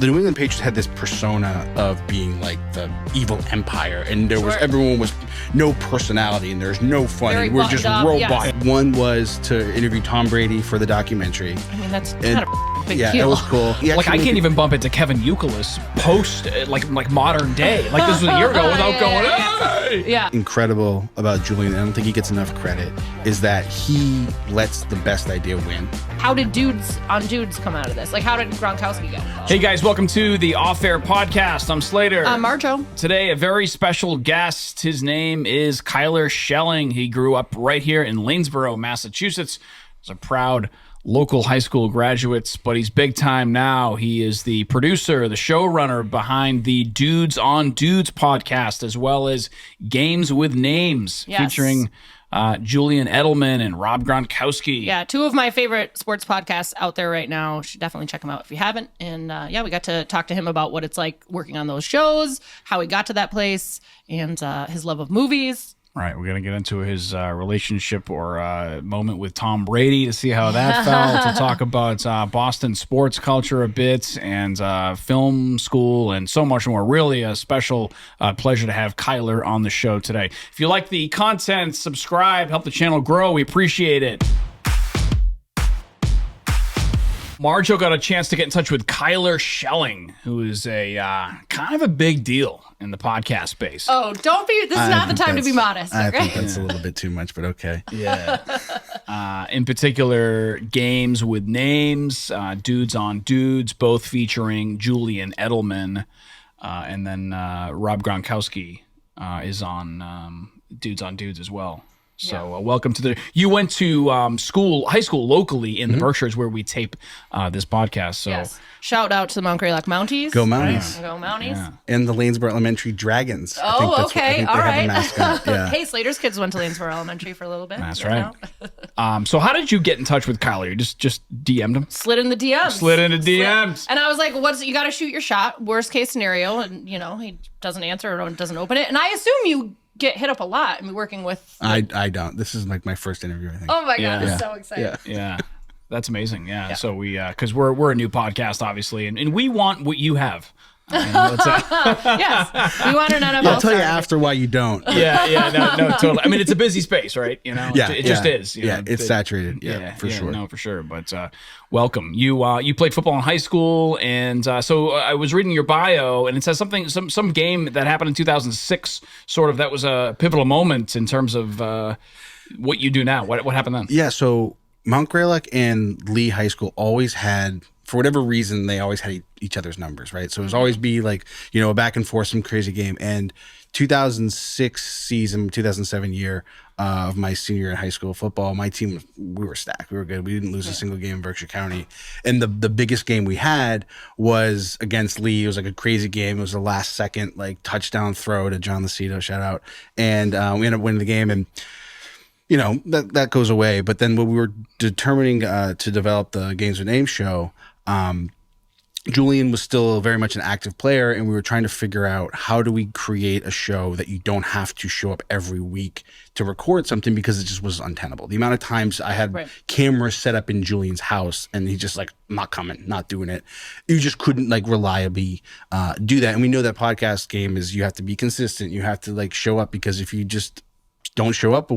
the New England Patriots had this persona of being like the evil empire, and there was everyone was no personality, and there's no funny. We're just robots. Yes. One was to interview Tom Brady for the documentary. I mean, that's kind of big deal. Yeah, it was cool. Like, I can't even bump into Kevin Youkilis post like modern day. Like, this was a year ago without going. Hey! Yeah. Incredible about Julian, I don't think he gets enough credit, is that he lets the best idea win. How did Dudes on Dudes come out of this? Like, how did Gronkowski get involved? Hey guys, welcome to the Off Air Podcast. I'm Slater. I'm Marjo. Today, a very special guest. His name is Kyler Schelling. He grew up right here in Lanesboro, Massachusetts. He's a proud local high school graduate, but he's big time now. He is the producer, the showrunner behind the Dudes on Dudes podcast, as well as Games with Names, featuring Julian Edelman and Rob Gronkowski. Yeah, two of my favorite sports podcasts out there right now. You should definitely check them out if you haven't. And we got to talk to him about what it's like working on those shows, how he got to that place, and his love of movies. Right, we're going to get into his relationship or moment with Tom Brady to see how that felt, to talk about Boston sports culture a bit, and film school, and so much more. Really a special pleasure to have Kyler on the show today. If you like the content, subscribe, help the channel grow. We appreciate it. Marjo got a chance to get in touch with Kyler Schelling, who is a kind of a big deal in the podcast space. Oh, don't be. This is not the time to be modest. Okay? I think that's a little bit too much, but okay. Yeah. In particular, Games with Names, Dudes on Dudes, both featuring Julian Edelman, and then Rob Gronkowski is on Dudes on Dudes as well. So welcome to you went to high school locally in the Berkshires where we tape this podcast. So yes. Shout out to the Mount Greylock Mounties. Go Mounties. Go Mounties. Yeah. And the Lanesboro Elementary Dragons. Oh, okay. All right. Yeah. Hey, Slater's kids went to Lanesboro Elementary for a little bit. That's right. So how did you get in touch with Kyler? You just DM'd him? Slid in the DMs. Slid into DMs. And I was like, you got to shoot your shot. Worst case scenario. And, he doesn't answer or doesn't open it. And I assume you get hit up a lot. I mean, working with... I don't. This is like my first interview, I think. Oh my God, I'm so excited. Yeah. That's amazing. Yeah. So we, because we're a new podcast, obviously, and we want what you have. Yes, we want an NFL. I'll tell you after why you don't. No, totally. I mean, it's a busy space, right? It just is. It's saturated. For sure. No, for sure. But welcome. You played football in high school, and so I was reading your bio, and it says some game that happened in 2006. Sort of that was a pivotal moment in terms of what you do now. What happened then? Yeah. So Mount Greylock and Lee High School always had, for whatever reason, they always had each other's numbers, right? So it was always be like, a back and forth, some crazy game. And 2006 season, 2007 year of my senior year in high school football, my team, we were stacked. We were good. We didn't lose a single game in Berkshire County. And the biggest game we had was against Lee. It was like a crazy game. It was the last second touchdown throw to John Licito, shout out. And we ended up winning the game. And that goes away. But then when we were determining to develop the Games with Names show, Julian was still very much an active player, and we were trying to figure out how do we create a show that you don't have to show up every week to record something, because it just was untenable. The amount of times I had cameras set up in Julian's house and he just not coming, not doing it. You just couldn't reliably do that. And we know that podcast game is you have to be consistent. You have to show up, because if you just don't show up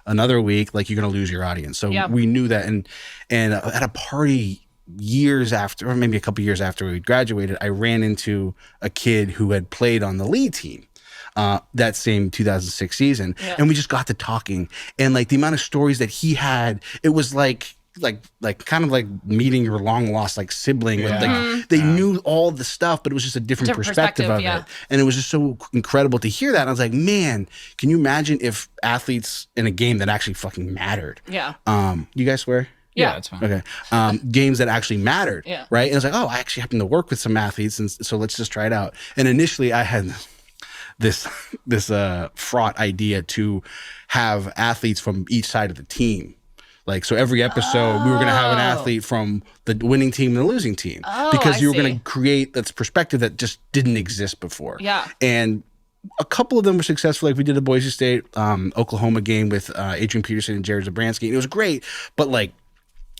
another week, you're going to lose your audience. So we knew that. And at a party years after, or maybe a couple years after we graduated, I ran into a kid who had played on the lead team that same 2006 season. And we just got to talking, and the amount of stories that he had, it was like kind of like meeting your long lost sibling. They knew all the stuff, but it was just a different perspective of it. And it was just so incredible to hear that. And I was like, man, can you imagine if athletes in a game that actually fucking mattered? Yeah. You guys swear? Yeah, that's fine. Okay. Games that actually mattered. Yeah. Right. And I was like, I actually happen to work with some athletes, and so let's just try it out. And initially I had this fraught idea to have athletes from each side of the team. So every episode, we were going to have an athlete from the winning team and the losing team, because you were going to create this perspective that just didn't exist before. Yeah. And a couple of them were successful. We did a Boise State, Oklahoma game with Adrian Peterson and Jared Zabransky. And it was great, but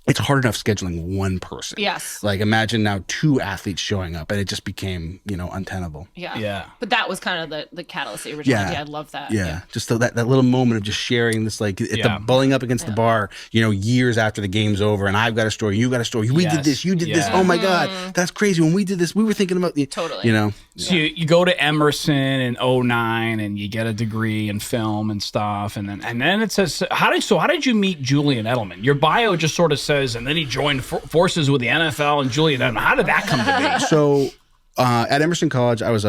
it's hard enough scheduling one person. Yes. Like imagine now 2 athletes showing up, and it just became, untenable. Yeah. Yeah. But that was kind of the catalyst, the original idea. I love that. Yeah. Just that little moment of just sharing this, like the bowling up against the bar, years after the game's over, and I've got a story, you got a story. We did this, you did this. Oh my God, that's crazy. When we did this, we were thinking about Totally. So you go to Emerson in 2009 and you get a degree in film and stuff, and then it says how did you meet Julian Edelman? Your bio just sort of says, and then he joined forces with the NFL and Julian Edelman. How did that come to be? So at Emerson College, I was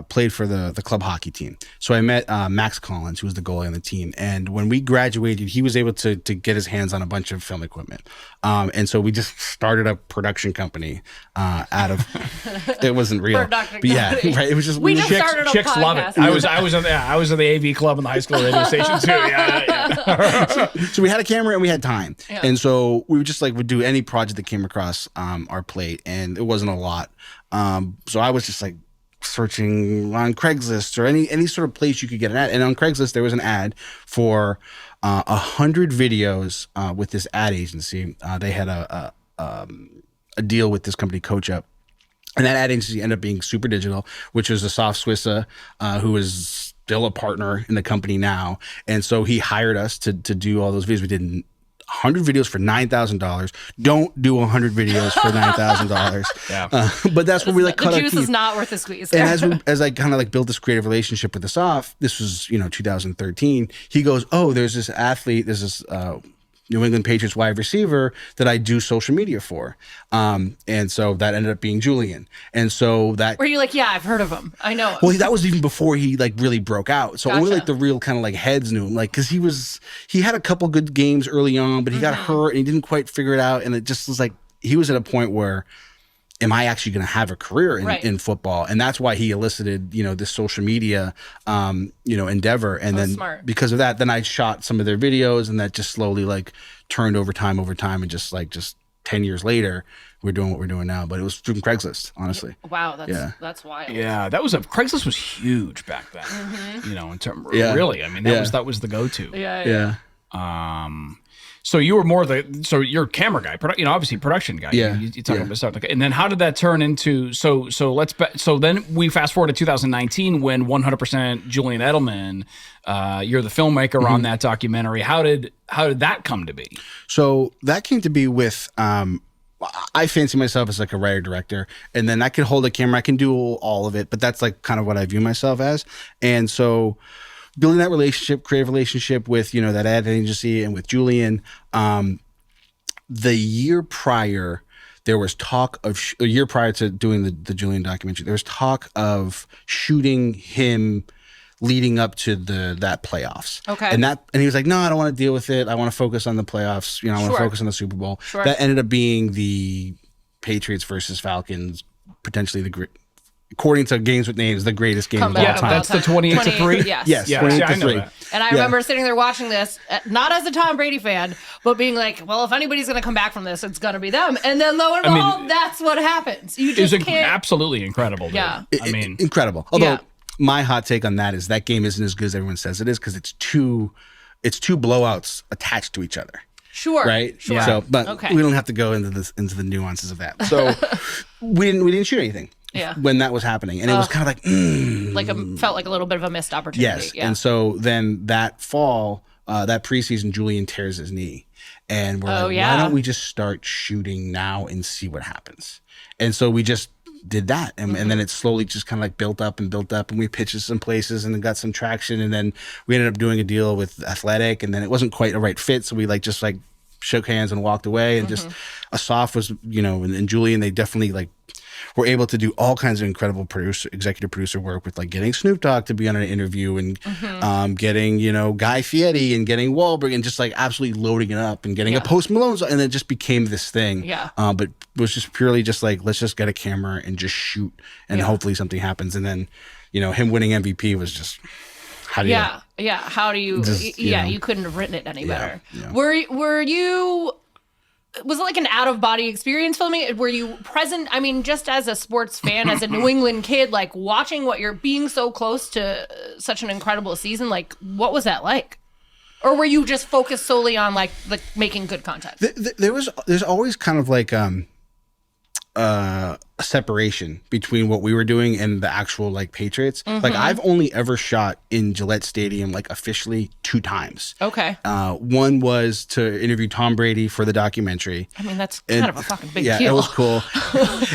played for the club hockey team. So I met Max Collins, who was the goalie on the team. And when we graduated, he was able to get his hands on a bunch of film equipment. And so we just started a production company out of it wasn't real, but yeah, right. It was just we just started a chicks podcast. love it. I was in the AV club in the high school radio station too. Yeah. So we had a camera and we had time, and so we would do any project that came across our plate, and it wasn't a lot. So I was just like searching on Craigslist or any sort of place you could get an ad. And on Craigslist, there was an ad for 100 videos with this ad agency. They had a deal with this company, Coach Up. And that ad agency ended up being Super Digital, which was a Soft Swissa who is still a partner in the company now. And so he hired us to do all those videos. We did 100 videos for $9,000. Don't do 100 videos for $9,000. Yeah. But that's where we cut our teeth. The juice is not worth the squeeze. And as I kind of built this creative relationship with the Soft, this was 2013. He goes, "Oh, there's this athlete. There's this New England Patriots wide receiver that I do social media for," and so that ended up being Julian. And so that were you like, yeah, I've heard of him. I know him. Well, that was even before he really broke out. So only Gotcha. the real kind of heads knew him, because he had a couple good games early on, but he got hurt and he didn't quite figure it out. And it just was he was at a point where, am I actually going to have a career in football? And that's why he elicited, this social media, endeavor. And then smart. Because of that, then I shot some of their videos, and that just slowly turned over time, and just 10 years later, we're doing what we're doing now. But it was through Craigslist, honestly. Wow, that's wild. Yeah, Craigslist was huge back then. In terms really, I mean that was the go-to. Yeah. So you were more you're a camera guy, obviously production guy. Yeah. You talk about stuff. And then how did that turn into, so then we fast forward to 2019 when 100% Julian Edelman, you're the filmmaker on that documentary. How did that come to be? So that came to be with, I fancy myself as a writer director, and then I can hold a camera. I can do all of it, but that's kind of what I view myself as. And so building that creative relationship with, that ad agency and with Julian, the year prior, there was talk of, a year prior to doing the Julian documentary, there was talk of shooting him leading up to that playoffs. Okay. And he was like, "No, I don't want to deal with it. I want to focus on the playoffs. I want to focus on the Super Bowl." Sure. That ended up being the Patriots versus Falcons, potentially according to Games with Names, the greatest game of all time. That's the 28-3. Yes. Yes, Yeah, 28-3. And I remember sitting there watching this, not as a Tom Brady fan, but being like, well, if anybody's going to come back from this, it's going to be them. And then lo and behold, that's what happens. You just can't. Absolutely incredible. Dude. Yeah. Incredible. Although my hot take on that is that game isn't as good as everyone says it is, because it's two blowouts attached to each other. Sure. Right. Sure. So, but we don't have to go into the nuances of that. So we didn't shoot anything. Yeah. When that was happening, and it was kind of felt like a little bit of a missed opportunity. Yes. Yeah. And so then that fall, that preseason, Julian tears his knee, and we're why don't we just start shooting now and see what happens? And so we just did that, and then it slowly just kind of built up, and we pitched some places and then got some traction, and then we ended up doing a deal with Athletic, and then it wasn't quite a right fit, so we shook hands and walked away, and just a Soft was and Julian, they definitely were able to do all kinds of incredible executive producer work with getting Snoop Dogg to be on an interview, and getting Guy Fieri and getting Wahlberg, and just absolutely loading it up, and getting a Post Malone, and it just became this thing. Yeah. But it was just purely let's just get a camera and just shoot, and hopefully something happens. And then him winning MVP was just how do you you couldn't have written it any better. Yeah. Were you? Was it an out-of-body experience filming? Were you present? I mean, just as a sports fan, as a New England kid, watching what you're being so close to such an incredible season, what was that like? Or were you just focused solely on like making good content? There's always kind of like a separation between what we were doing and the actual like Patriots. Like I've only ever shot in Gillette Stadium like officially 2 times. Okay. One was to interview Tom Brady for the documentary. I mean, that's kind of a fucking big Yeah, deal. it was cool.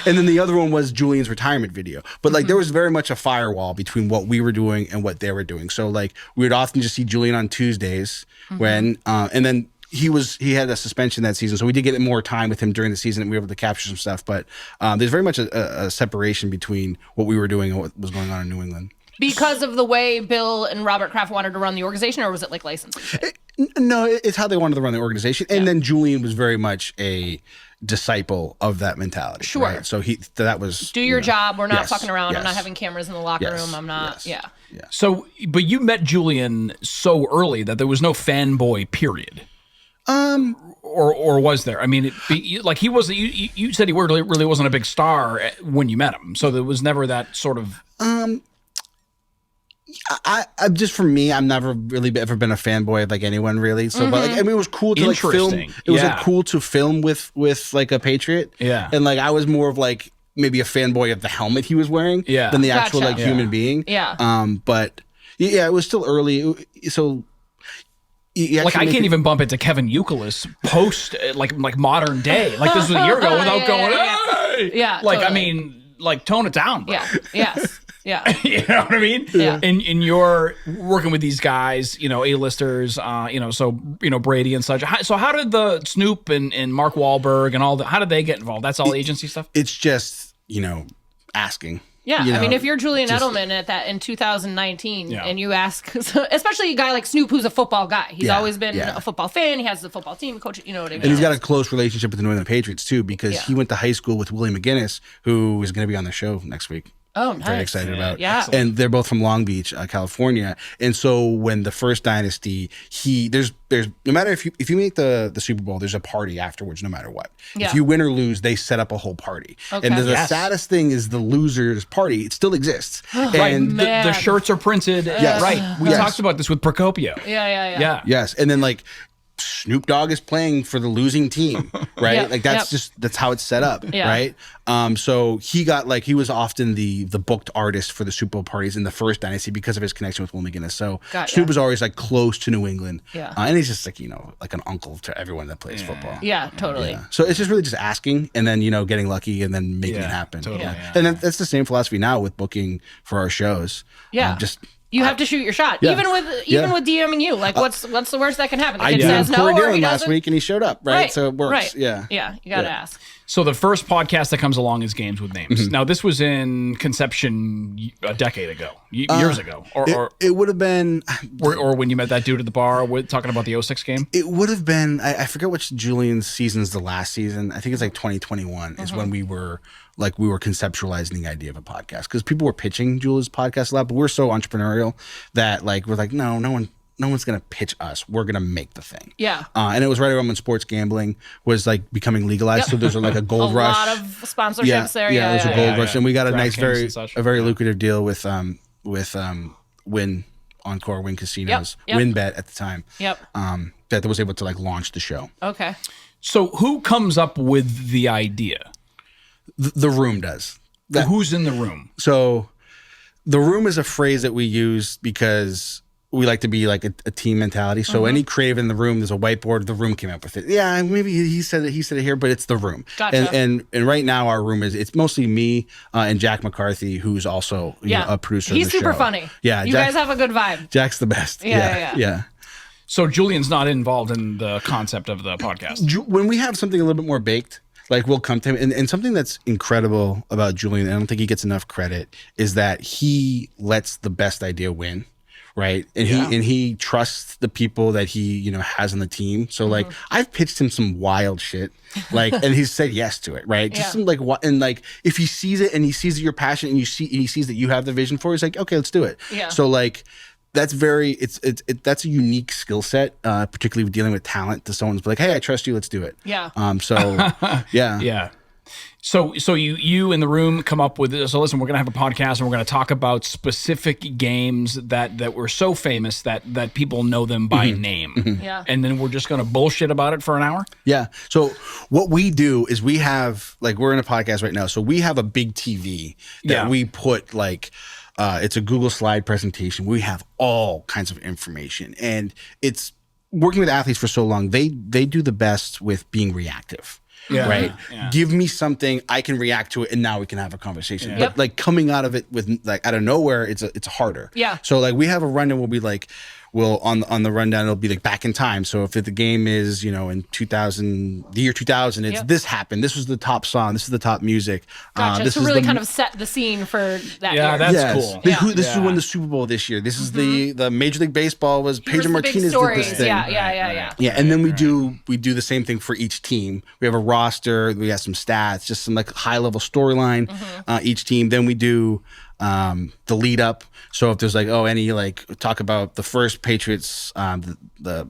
And then the other one was Julian's retirement video. But like there was very much a firewall between what we were doing and what they were doing. So like we would often just see Julian on Tuesdays when and then he had a suspension that season, so we did get more time with him during the season, and we were able to capture some stuff. But there's very much a separation between what we were doing and what was going on in New England. Because of the way Bill and Robert Kraft wanted to run the organization, or was it like licensing? No, it's how they wanted to run the organization. And then Julian was very much a disciple of that mentality. Sure. Right? So that was... Do your job. We're not yes, fucking around. I'm yes. not having cameras in the locker Yes, room. I'm not... yes. Yeah. So, but you met Julian so early that there was no fanboy period. Or was there? I mean, like he was. You said he really wasn't a big star when you met him, so there was never that sort of. I just for me, I've never really ever been a fanboy of like anyone really. So, but like, I mean, it was cool to like film. It was like cool to film with like a Patriot. Yeah, and like I was more of like maybe a fanboy of the helmet he was wearing. Than the actual like human being. Yeah. But yeah, it was still early. So. Like I can't even bump into Kevin Euclid post like modern day. Like this was a year ago without going. Hey! Yeah. Like totally. I mean, like tone it down. Bro. Yeah. Yes. Yeah. You know what I mean? Yeah. And you're working with these guys, A-listers, so Brady and such. So how did the Snoop and Mark Wahlberg and all that? How did they get involved? That's all agency stuff. It's just asking. Yeah, I mean, if you're Julian Edelman in 2019, and you ask, especially a guy like Snoop, who's a football guy, he's always been a football fan. He has the football team coach. You know what I mean? And he's got a close relationship with the New England Patriots too, because he went to high school with Willie McGinnis, who is going to be on the show next week. Oh, nice. Very excited about. Yeah. And they're both from Long Beach, California. And so when the first dynasty, there's no matter if you make the Super Bowl, there's a party afterwards, no matter what. Yeah. If you win or lose, they set up a whole party. Okay. And the saddest thing is the losers party. It still exists. Right. And The shirts are printed. Yes. Right. We talked about this with Procopio. Yeah. Yes. And then like Snoop Dogg is playing for the losing team, right? Yep, like that's how it's set up, Yeah. right? So he was often the booked artist for the Super Bowl parties in the first dynasty because of his connection with Will McGinnis. So Gotcha. Snoop was always like close to New England, Yeah. And he's just like like an uncle to everyone that plays football. Yeah, totally. Yeah. So it's just really just asking and then getting lucky and then making it happen. Totally. Yeah. And that's the same philosophy now with booking for our shows. Yeah. You have to shoot your shot, even with DMing you. Like, what's the worst that can happen? The I kid did says no, Corey or he Dillon last doesn't. week and he showed up, right? So it works. Right. Yeah. Yeah. You got to ask. So the first podcast that comes along is Games with Names. Now this was in conception a decade ago, years ago, or it would have been, or when you met that dude at the bar talking about the 06 game. It would have been, I forget which Julian's season's the last season. I think it's like 2021 is when we were conceptualizing the idea of a podcast because people were pitching Julian's podcast a lot, but we're so entrepreneurial that like we're like no one's gonna pitch us. We're gonna make the thing. Yeah. And it was right around when sports gambling was like becoming legalized. So there's like a gold rush. A lot of sponsorships there. Yeah, there's a gold rush, and we got a nice, DraftKings very lucrative deal with Win Encore, Win Casinos, WinBet at the time. Yep. That was able to like launch the show. Okay. So who comes up with the idea? The room does. Who's in the room? So the room is a phrase that we use because we like to be like a team mentality. So any creative in the room, there's a whiteboard. The room came up with it. Yeah, maybe he said it here, but it's the room. Gotcha. And right now our room it's mostly me and Jack McCarthy, who's also a producer. He's of the super show. funny. Yeah, you guys have a good vibe. Jack's the best. Yeah. So Julian's not involved in the concept of the podcast. When we have something a little bit more baked, like we'll come to him, and something that's incredible about Julian, and I don't think he gets enough credit, is that he lets the best idea win, right? And he trusts the people that he has on the team. So like I've pitched him some wild shit, like, and he's said yes to it, right? Just some like what, and like if he sees it and he sees that you're passionate and he sees that you have the vision for it, he's like, okay, let's do it. Yeah. So like. That's that's a unique skill set, particularly with dealing with talent. To someone's like, hey, I trust you, let's do it. Yeah. So yeah. Yeah. So you in the room come up with this. So listen, we're going to have a podcast and we're going to talk about specific games that were so famous that people know them by name. Yeah. And then we're just going to bullshit about it for an hour? Yeah. So what we do is we have, like, we're in a podcast right now. So we have a big TV that we put, like, it's a Google slide presentation. We have all kinds of information. And it's working with athletes for so long. They do the best with being reactive. Yeah. Right. Yeah. Give me something, I can react to it, and now we can have a conversation. But like coming out of it with like out of nowhere, it's harder. Yeah. So like we have a rundown. We'll be like, on the rundown, it'll be like back in time. So if the game is, in 2000, the year 2000, it's this happened. This was the top song. This is the top music. Gotcha. This to really kind of set the scene for that year. That's cool. This is who won the Super Bowl this year. This is the Major League Baseball was Pedro Martinez did this thing. Yeah. And then we do the same thing for each team. We have a roster. We have some stats, just some like high level storyline each team. Then we do the lead up. So if there's like, any like talk about the first Patriots, the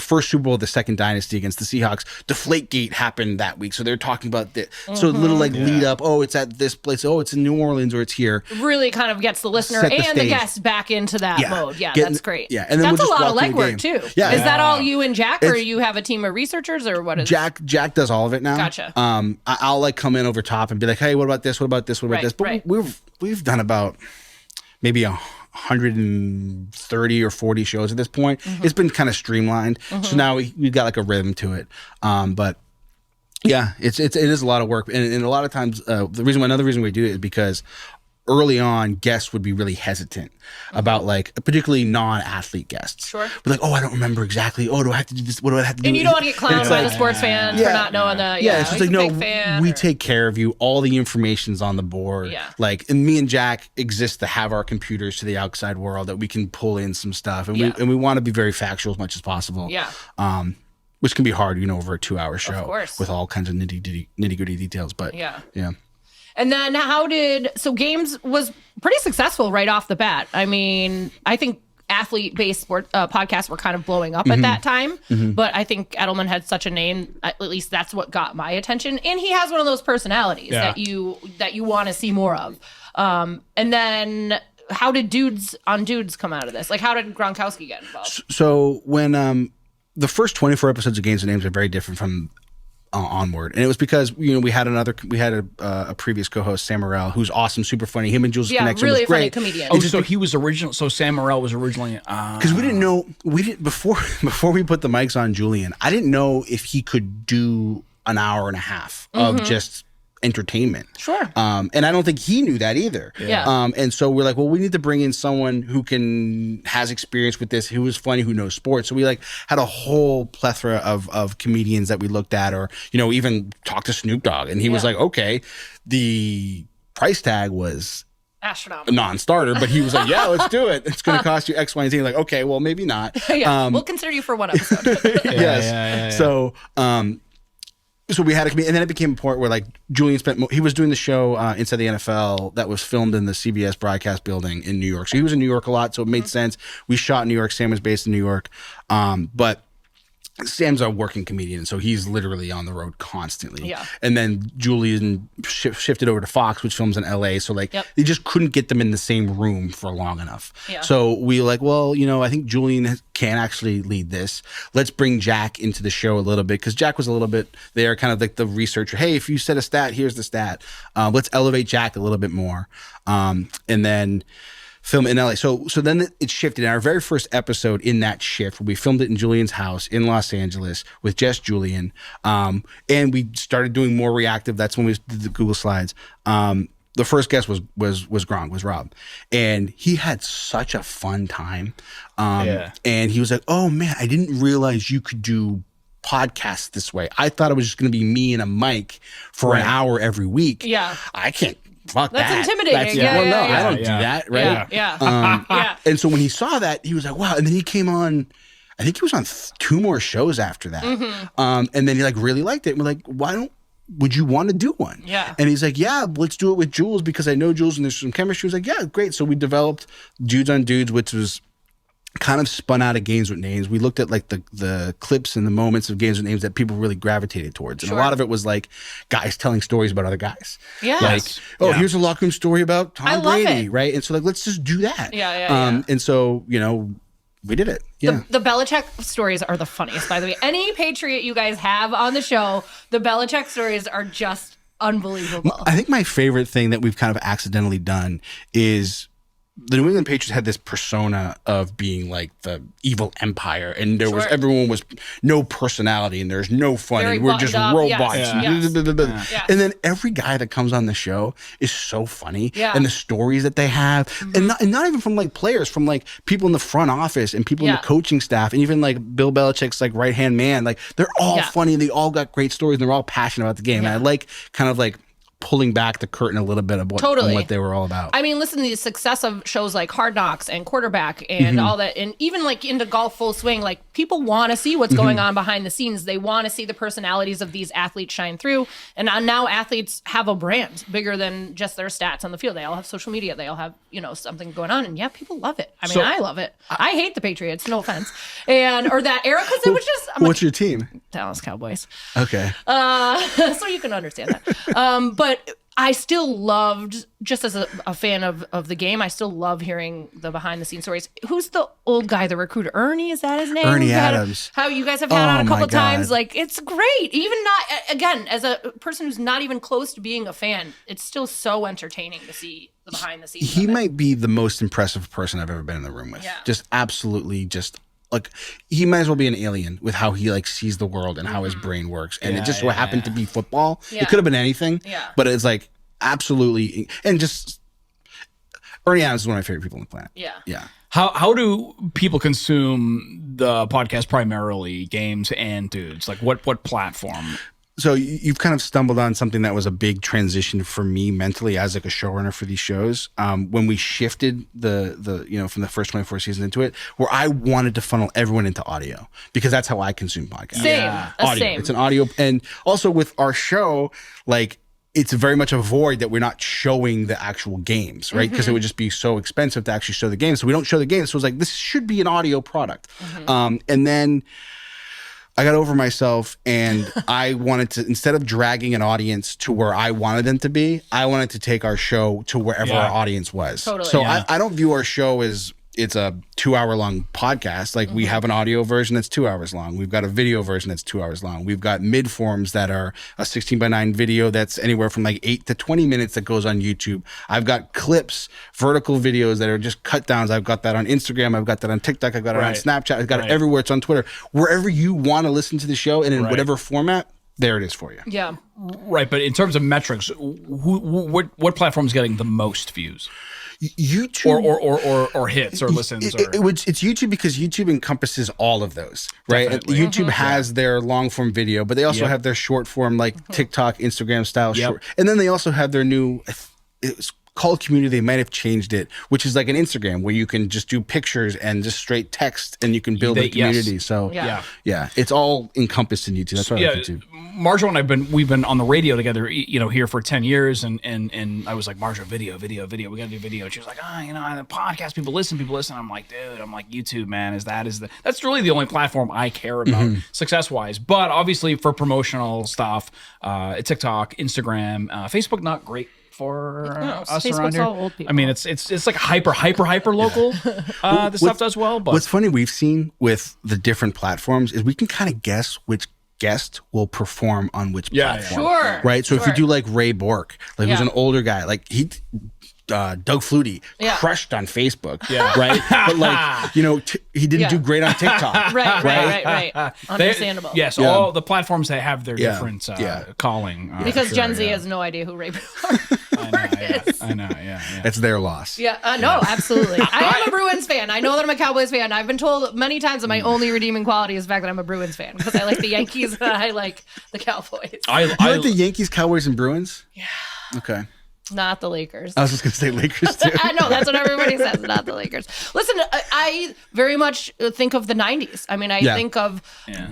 first Super Bowl, the second dynasty against the Seahawks, Deflategate happened that week. So they're talking about that. So a little like lead up. Oh, it's at this place. Oh, it's in New Orleans or it's here. Really kind of gets the listener and the guest back into that mode. Yeah, that's great. Yeah, and then that's a lot of legwork too. Yeah. Is that all you and Jack, or you have a team of researchers, or what is Jack does all of it now. Gotcha. I'll like come in over top and be like, hey, what about this? What about this? What about this? But we've done about maybe 130 or 40 shows at this point. It's been kind of streamlined. So now we've got like a rhythm to it. But yeah, it is a lot of work. And a lot of times, another reason we do it is because early on, guests would be really hesitant about like, particularly non-athlete guests. Sure. But like, I don't remember exactly. Do I have to do this? What do I have to do? And you don't want to get clowned by the sports fan for not knowing that. Yeah, it's just like, no, we take care of you. All the information's on the board. Yeah. Like, and me and Jack exist to have our computers to the outside world that we can pull in some stuff. And we want to be very factual as much as possible. Yeah. Which can be hard, over a 2-hour show. Of course. With all kinds of nitty-gritty details. But yeah. And then Games was pretty successful right off the bat. I mean, I think athlete-based sport podcasts were kind of blowing up at that time, but I think Edelman had such a name, at least that's what got my attention. And he has one of those personalities that you want to see more of. And then how did Dudes on Dudes come out of this? Like, how did Gronkowski get involved? So when the first 24 episodes of Games and Names are very different from onward, and it was because we had a previous co-host, Sam Morril, who's awesome, super funny. Him and Jules' connection really was great. Funny comedian. So he was original. So Sam Morril was originally because we didn't before we put the mics on Julian. I didn't know if he could do an hour and a half of just entertainment. Sure. And I don't think he knew that either. Yeah. And so we're like, well, we need to bring in someone who has experience with this, who is funny, who knows sports. So we like had a whole plethora of comedians that we looked at, or, even talked to Snoop Dogg. And he was like, okay, the price tag was astronomical, non-starter, but he was like, yeah, let's do it. It's going to cost you X, Y, and Z. Like, okay, well, maybe not. We'll consider you for one episode. Yes. So, so we had a comedian, and then it became a point where like Julian he was doing the show Inside the NFL that was filmed in the CBS broadcast building in New York. So he was in New York a lot, so it made sense. We shot in New York. Sam was based in New York. But Sam's a working comedian, so he's literally on the road constantly. Yeah. And then Julian shifted over to Fox, which films in LA. So like they just couldn't get them in the same room for long enough. Yeah. So we like, well, I think Julian can actually lead this. Let's bring Jack into the show a little bit, because Jack was a little bit there, kind of like the researcher. Hey, if you said a stat, here's the stat. Let's elevate Jack a little bit more. And then film in LA. So then it shifted. In our very first episode in that shift, we filmed it in Julian's house in Los Angeles with just Julian. And we started doing more reactive. That's when we did the Google slides. The first guest was Gronk, was Rob. And he had such a fun time. And he was like, oh man, I didn't realize you could do podcasts this way. I thought it was just going to be me and a mic for an hour every week. Yeah. I can't. Fuck That's intimidating. I don't do that, right? Yeah. And so when he saw that, he was like, wow. And then he came on, I think he was on 2 more shows after that. And then he like really liked it. And we're like, would you want to do one? Yeah. And he's like, yeah, let's do it with Jules, because I know Jules and there's some chemistry. He was like, yeah, great. So we developed Dudes on Dudes, which was kind of spun out of Games with Names. We looked at like the clips and the moments of Games with Names that people really gravitated towards. And a lot of it was like guys telling stories about other guys. Yeah. Like, here's a locker room story about Tom Brady, right? And so like, let's just do that. Yeah. And so, you know, we did it. Yeah. The Belichick stories are the funniest, by the way. Any Patriot you guys have on the show, the Belichick stories are just unbelievable. I think my favorite thing that we've kind of accidentally done is the New England Patriots had this persona of being like the evil empire, and there was everyone was no personality, and there's no fun, and we're just robots. And then every guy that comes on the show is so funny, and the stories that they have, and not even from like players, from like people in the front office and people in the coaching staff, and even like Bill Belichick's like right hand man. Like they're all funny, and they all got great stories, and they're all passionate about the game. And I like kind of like pulling back the curtain a little bit of what they were all about. I mean, listen to the success of shows like Hard Knocks and Quarterback and all that, and even like into Golf Full Swing, like people want to see what's going on behind the scenes. They want to see the personalities of these athletes shine through. And now athletes have a brand bigger than just their stats on the field. They all have social media. They all have, you know, something going on. And yeah, people love it. I mean, I love it. I hate the Patriots, no offense. Or that era, because it was just... What's your team? Dallas Cowboys. Okay. So you can understand that. But I still loved, just as a fan of the game, I still love hearing the behind the scenes stories. Who's the old guy, the recruiter? Ernie, is that his name? Ernie Adams. How you guys have had on a couple times. Like, it's great. Even not, again, as a person who's not even close to being a fan, it's still so entertaining to see the behind the scenes. He might be the most impressive person I've ever been in the room with. Yeah. Just absolutely just... Like, he might as well be an alien with how he like sees the world and how his brain works. And it just so happened to be football. Yeah. It could have been anything. Yeah. But it's like absolutely, and just Ernie Adams is one of my favorite people on the planet. Yeah. Yeah. How do people consume the podcast? Primarily games and dudes. Like what platform? So you've kind of stumbled on something that was a big transition for me mentally as like a showrunner for these shows. When we shifted the you know, from the first 24 seasons into it, where I wanted to funnel everyone into audio because that's how I consume podcasts. Same. It's an audio, and also with our show, like it's very much a void that we're not showing the actual games, right? Because it would just be so expensive to actually show the games. So we don't show the games. So it's like this should be an audio product, and then I got over myself and I wanted to, instead of dragging an audience to where I wanted them to be, I wanted to take our show to wherever our audience was. Totally. So I don't view our show as it's a 2-hour-long podcast. Like we have an audio version that's 2 hours long. We've got a video version that's 2 hours long. We've got mid forms that are a 16:9 video that's anywhere from like 8 to 20 minutes that goes on YouTube. I've got clips, vertical videos that are just cut downs. I've got that on Instagram. I've got that on TikTok. I've got it on Snapchat. I've got it everywhere. It's on Twitter. Wherever you want to listen to the show and in whatever format, there it is for you. Yeah. Right. But in terms of metrics, what platform's getting the most views? YouTube or hits or listens. It's YouTube because YouTube encompasses all of those, right? YouTube has their long form video, but they also have their short form like TikTok, Instagram style short, and then they also have their new. It's called Community. They might have changed it, which is like an Instagram where you can just do pictures and just straight text, and you can build a community. So it's all encompassed in YouTube. That's why I like YouTube. Marjo and we've been on the radio together, you know, here for 10 years, and I was like, Marjo, video, we got to do video. And she was like, you know, the podcast, people listen. I'm like, dude, YouTube, man, that's really the only platform I care about success wise. But obviously for promotional stuff, TikTok, Instagram, Facebook, not great for us Facebook's around here. all old people. I mean, it's like hyper local. The stuff does well. But what's funny we've seen with the different platforms is we can kind of guess which guest will perform on which platform. Sure. Right. So if you do like Ray Bork, like who's an older guy, like Doug Flutie crushed on Facebook, right? But like, you know, he didn't do great on TikTok. Right. Understandable. Yes, all the platforms that have their different calling. Because Gen Z has no idea who Ray Bork is. I know. It's their loss. No, absolutely. I am a Bruins fan. I know that I'm a Cowboys fan. I've been told many times that my only redeeming quality is the fact that I'm a Bruins fan because I like the Yankees and I like the Cowboys. You like the Yankees, Cowboys, and Bruins? Yeah. Okay. Not the Lakers. I was just gonna say Lakers too. I know that's what everybody says. Not the Lakers. Listen, I very much think of the '90s. I mean, I think of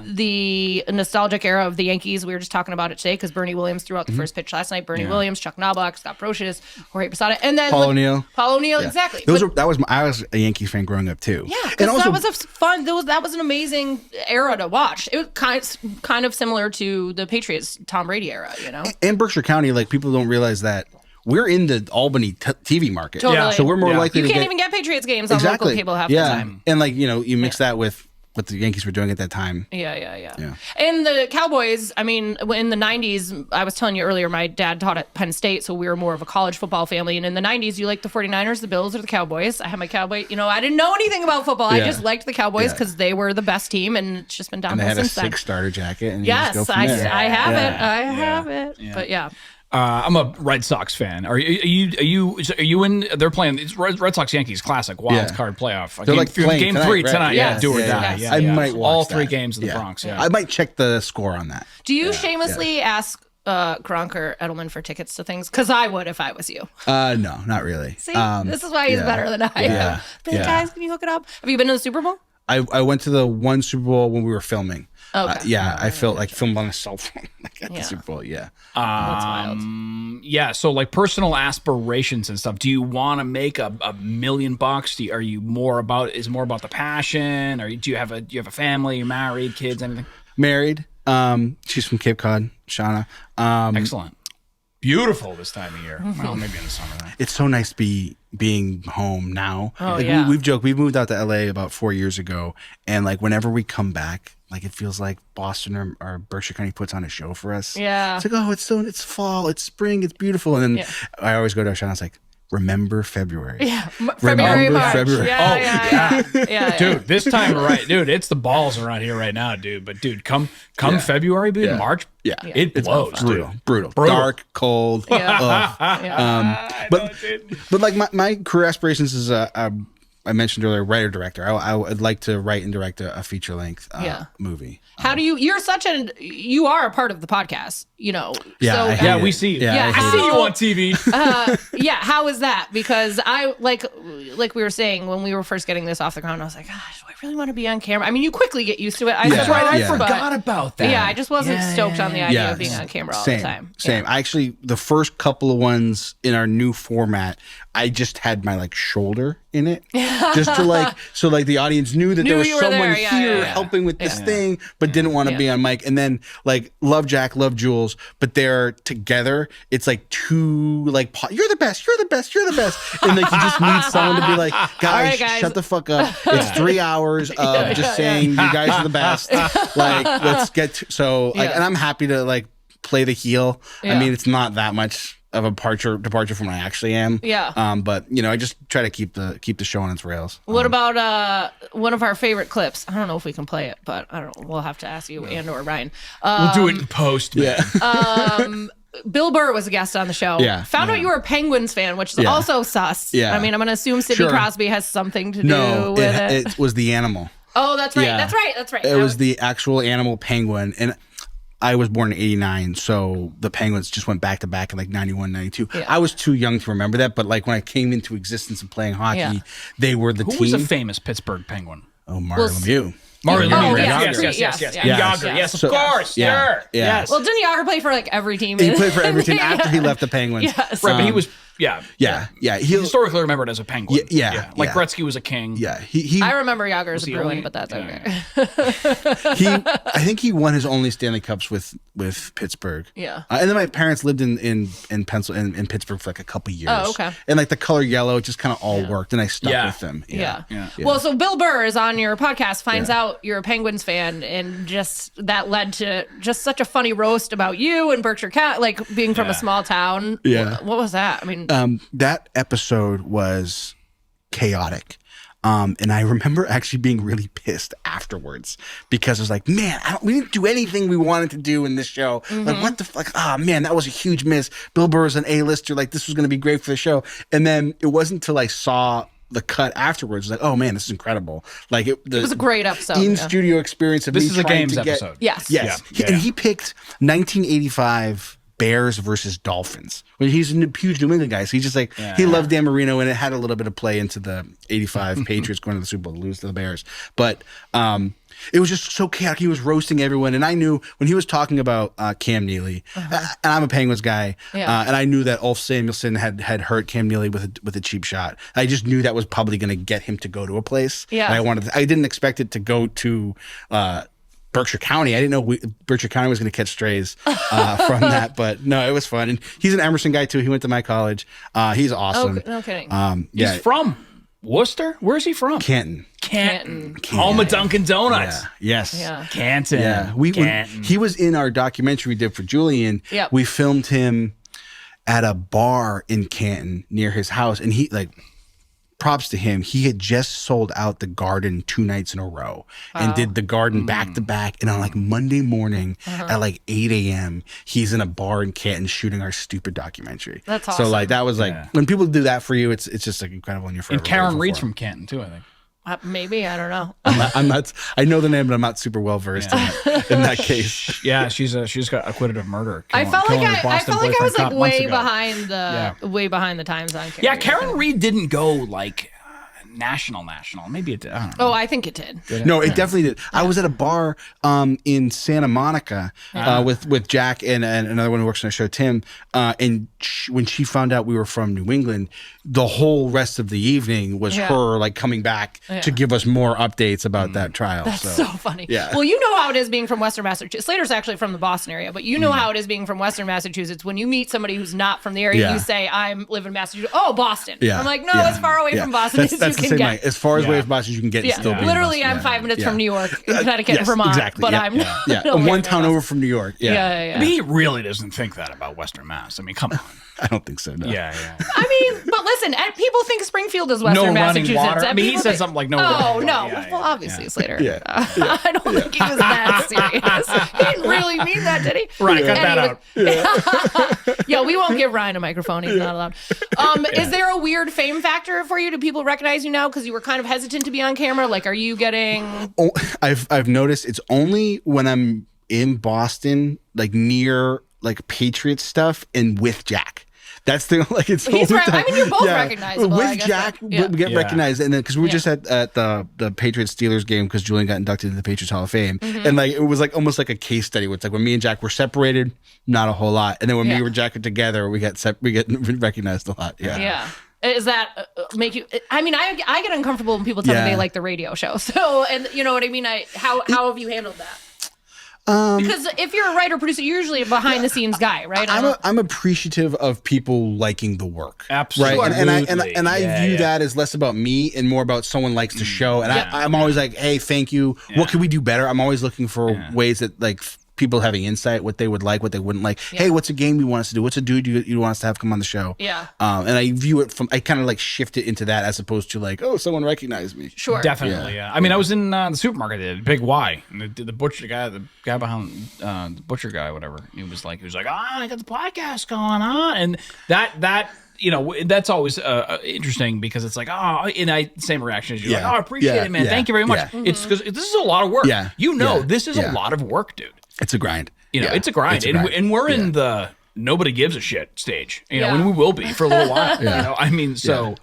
the nostalgic era of the Yankees. We were just talking about it today because Bernie Williams threw out the first pitch last night. Bernie Williams, Chuck Knobloch, Scott Brocious, Jorge Posada, and then Paul O'Neill. Paul O'Neill, exactly. I was a Yankees fan growing up too. Yeah, because that was a fun. That was an amazing era to watch. It was kind of similar to the Patriots Tom Brady era, you know. And Berkshire County, like people don't realize that we're in the Albany TV market. Totally. Yeah. So we're more likely to You can't get, even get Patriots games on local cable half the time. And like, you mix that with what the Yankees were doing at that time. Yeah. And the Cowboys, I mean, in the 90s, I was telling you earlier, my dad taught at Penn State, so we were more of a college football family. And in the 90s, you liked the 49ers, the Bills, or the Cowboys. I had my Cowboy, I didn't know anything about football. I just liked the Cowboys because they were the best team, and it's just been downhill since then. And they had a 6-starter jacket. And yes, I have it. But yeah. I'm a Red Sox fan. Are you in? They're playing. It's Red Sox Yankees classic wild card playoff. They're like playing game tonight, 3 right? tonight. Yes. Do or die. Yes. I might watch all that. 3 games of the Bronx. Yeah, I might check the score on that. Do you shamelessly ask Gronk or Edelman for tickets to things? Because I would if I was you. No, not really. See, this is why he's better than I am. Guys, can you hook it up? Have you been to the Super Bowl? I went to the one Super Bowl when we were filming. Okay. I felt like filmed on a cell phone at the Super Bowl. Yeah. That's wild. Yeah. So like personal aspirations and stuff. Do you want to make $1 million? Are you more about the passion? Or do you have a family? You're married, kids, anything? Married. She's from Cape Cod, Shauna. Excellent. Beautiful this time of year. Well, maybe in the summer. Then. It's so nice to being home now. We've joked. We've moved out to LA about 4 years ago, and like whenever we come back, like it feels like Boston or Berkshire County puts on a show for us. Yeah. It's like, it's fall, it's spring, it's beautiful, and then I always go to Shauna. It's like, remember February. Yeah. February, March. February. Yeah. Dude, this time dude, it's the balls around here right now, dude. But dude, come February, dude, March, it blows, brutal, dark, cold. But like my career aspirations is I mentioned earlier, writer director. I would like to write and direct a feature length movie. How do you are a part of the podcast, we see you. I see you on TV. How is that? Because I like we were saying when we were first getting this off the ground, I was like, gosh, do I really want to be on camera? I mean, you quickly get used to it. I forgot about that. Yeah, I just wasn't stoked on the idea of being on camera all the time. Same. I actually, the first couple of ones in our new format, I just had my like shoulder in it, just to so the audience knew that there was someone here helping with this thing, but didn't want to be on mic. And then like love Jack, love Jules, but they're together. It's like two you're the best, and like you just need someone to be like, guys, shut the fuck up. It's 3 hours of just saying you guys are the best. Like let's get and I'm happy to like play the heel. I mean, it's not that much of a departure from what I actually am. Yeah. But I just try to keep the show on its rails. What about one of our favorite clips? I don't know if we can play it, but I don't know. We'll have to ask you and or Ryan. We'll do it in post, man. Bill Burr was a guest on the show. Yeah. Found out you were a Penguins fan, which is also sus. Yeah. I mean, I'm going to assume Sidney Crosby has something to do with it. It was the animal. Oh, that's right. Yeah. That's right. It was the actual animal penguin. And I was born in 89, so the Penguins just went back to back in like 91, 92. Yeah. I was too young to remember that, but like when I came into existence and playing hockey, they were the team. Who was a famous Pittsburgh Penguin? Oh, Mario Lemieux. Mario Lemieux. Yes. Yager. Yes, of course. Yeah. Yes. Well, didn't Yager play for like every team? He played for every team after he left the Penguins. Yes. Right, but he was... Yeah. He's historically remembered as a Penguin. Like Gretzky was a king. Yeah. I remember Yager as a Bruin, but that's okay. I think he won his only Stanley Cups with Pittsburgh. Yeah. And then my parents lived in Pittsburgh for like a couple years. Oh, okay. And like the color yellow just kind of all worked, and I stuck with them. Yeah. Well, so Bill Burr is on your podcast, finds out you're a Penguins fan, and just that led to just such a funny roast about you and Berkshire County, like being from a small town. Yeah. What was that? I mean, that episode was chaotic. And I remember actually being really pissed afterwards because I was like, man, we didn't do anything we wanted to do in this show. Like, what the fuck? Oh, man, that was a huge miss. Bill Burr is an A-lister. Like, this was going to be great for the show. And then it wasn't until I saw the cut afterwards, like, oh man, this is incredible. Like it was a great episode. In-studio experience of this me is a trying games to get, episode. Yes. And he picked 1985 Bears versus Dolphins. When he's a huge New England guy, so he's just like he loved Dan Marino, and it had a little bit of play into the '85 Patriots going to the Super Bowl to lose to the Bears. But it was just so chaotic. He was roasting everyone, and I knew when he was talking about Cam Neely, and I'm a Penguins guy, and I knew that Ulf Samuelsson had hurt Cam Neely with a cheap shot. I just knew that was probably going to get him to go to a place. Yeah, and I didn't expect it to go to Berkshire County. I didn't know Berkshire County was going to catch strays from that, but no, it was fun. And he's an Emerson guy too. He went to my college. He's awesome. Oh, no kidding. He's from Worcester? Where's he from? Canton. Home of Dunkin' Donuts. Yeah. Yes. Yeah. Canton. Yeah. When he was in our documentary we did for Julian. Yep. We filmed him at a bar in Canton near his house, and he props to him. He had just sold out the Garden 2 nights in a row and did the Garden back to back. And on like Monday morning at like 8 a.m., he's in a bar in Canton shooting our stupid documentary. That's awesome. So like that was like when people do that for you, it's just like incredible. And you're forever And Karen grateful Reed's for 'em. from Canton too, I think. Maybe, I don't know. I'm not. I know the name, but I'm not super well versed in that case. Yeah, she's got acquitted of murder. I felt like I was like way behind. behind the times on Karen. Yeah, Karen Reed didn't go like national. Maybe it did. I don't know. Oh, I think it did. No, it definitely did. I was at a bar in Santa Monica with Jack and another one who works on the show, Tim. And when she found out we were from New England, the whole rest of the evening was her like coming back to give us more updates about that trial. That's so funny. Yeah. Well, you know how it is being from Western Massachusetts. Slater's actually from the Boston area, but you know how it is being from Western Massachusetts. When you meet somebody who's not from the area, you say, "I live in Massachusetts." Oh, Boston. Yeah. I'm like, no, as far away from Boston as you can get. Way. As far away as Boston as you can get. Yeah, Still be in literally, Boston. I'm 5 minutes from New York, Connecticut, and Vermont. Exactly. But I'm one town over from New York. Yeah. I mean, he really doesn't think that about Western Mass. I mean, come on. I don't think so. No. Yeah. I mean, but listen, people think Springfield is Western Massachusetts. Water. I mean, he said something like no. Oh no! Yeah, well, obviously, Slater. Yeah. I don't think he was that serious. He didn't really mean that, did he? Right. Cut that out. Yeah, we won't give Ryan a microphone. He's not allowed. Is there a weird fame factor for you? Do people recognize you now because you were kind of hesitant to be on camera? Like, are you getting? Oh, I've noticed it's only when I'm in Boston, like near like Patriots stuff, and with Jack. That's the like it's. He's right. I mean, you're both recognizable. With Jack, we get recognized, and then because we were just at the Patriots Steelers game because Julian got inducted into the Patriots Hall of Fame, and like it was like almost like a case study. It's like when me and Jack were separated, not a whole lot, and then when me and Jack are together, we get recognized a lot. Yeah. Does that make you? I mean, I get uncomfortable when people tell me they like the radio show. So, and you know what I mean. How have you handled that? Because if you're a writer producer, you're usually a behind the scenes guy, right? I'm appreciative of people liking the work, absolutely, right? And I view that as less about me and more about someone likes the show. And I'm always like, hey, thank you. What can we do better? I'm always looking for ways that like people having insight, what they would like, what they wouldn't like. Hey, what's a game you want us to do? What's a dude you want us to have come on the show? Yeah. And I view it from, I kind of like shift it into that as opposed to like, oh, someone recognized me. Sure. Definitely. Yeah. I mean, I was in the supermarket, the Big Y, and the butcher guy, the guy behind the butcher guy, whatever. He was like, I got the podcast going on, and that. You know, that's always interesting because it's like, same reaction as you. Like, I appreciate it, man. Thank you very much. Yeah. It's because this is a lot of work. Yeah. This is a lot of work, dude. It's a grind. It's a grind. And we're in the nobody gives a shit stage, and we will be for a little while. You know, I mean, so.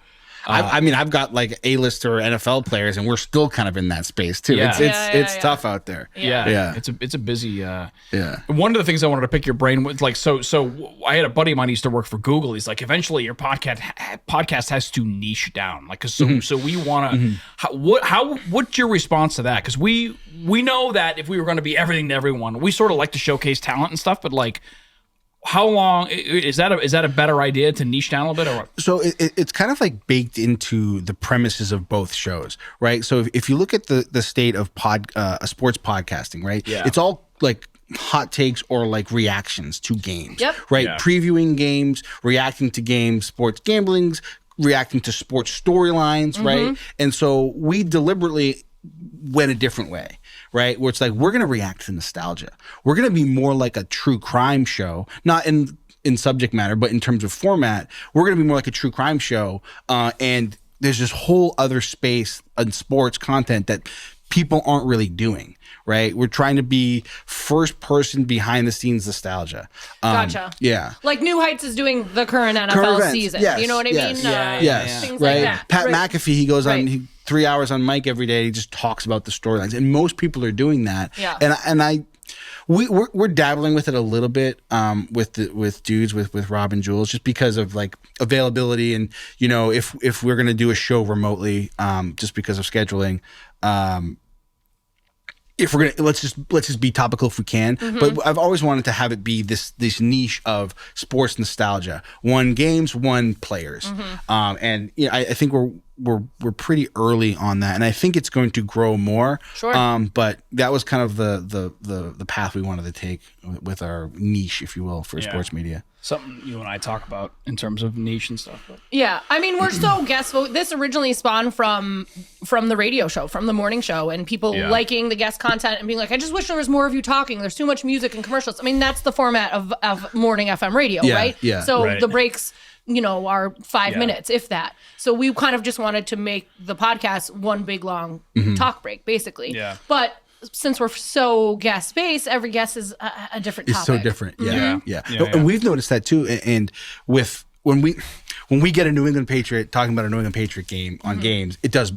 I've got like A-lister NFL players, and we're still kind of in that space too. Yeah. It's tough out there. Yeah. It's a busy. One of the things I wanted to pick your brain was like, so I had a buddy of mine who used to work for Google. He's like, eventually your podcast has to niche down, like, so we want to. What's your response to that? Because we know that if we were going to be everything to everyone, we sort of like to showcase talent and stuff, but like. How long is that a better idea to niche down a little bit, or what? So it's kind of like baked into the premises of both shows, right? So if you look at the state of sports podcasting, right? Yeah. It's all like hot takes or like reactions to games, right? Yeah. Previewing games, reacting to games, sports gamblings, reacting to sports storylines, right? And so we deliberately went a different way. Right, where it's like we're gonna react to nostalgia. We're gonna be more like a true crime show, not in subject matter, but in terms of format. We're gonna be more like a true crime show, and there's this whole other space in sports content that people aren't really doing, right? We're trying to be first person behind the scenes nostalgia. Gotcha. Yeah. Like New Heights is doing the current NFL Current events. season. Yes, You know what I yes. mean? Yes, Things right. like that. Pat Right. McAfee, he goes Right. on 3 hours on mic every day. He just talks about the storylines, and most people are doing that. Yeah. We're dabbling with it a little bit with dudes with Rob and Jules, just because of like availability, and you know, if we're gonna do a show remotely, just because of scheduling. If we're gonna let's just be topical if we can, but I've always wanted to have it be this niche of sports nostalgia, one games, one players, and you know, I think we're pretty early on that, and I think it's going to grow more. Sure. But that was kind of the path we wanted to take with our niche, if you will, for sports media. Something you and I talk about in terms of niche and stuff. But. Yeah, I mean, we're so guest. This originally spawned from the radio show, from the morning show, and people liking the guest content and being like, "I just wish there was more of you talking. There's too much music and commercials." I mean, that's the format of morning FM radio, right? Yeah. So the breaks, you know, are 5 minutes, if that. So we kind of just wanted to make the podcast one big long talk break, basically. Yeah. But since we're so guest based, every guest is a different topic. It's so different. Yeah. Yeah. And we've noticed that too. And with when we get a New England Patriot talking about a New England Patriot game on games, it does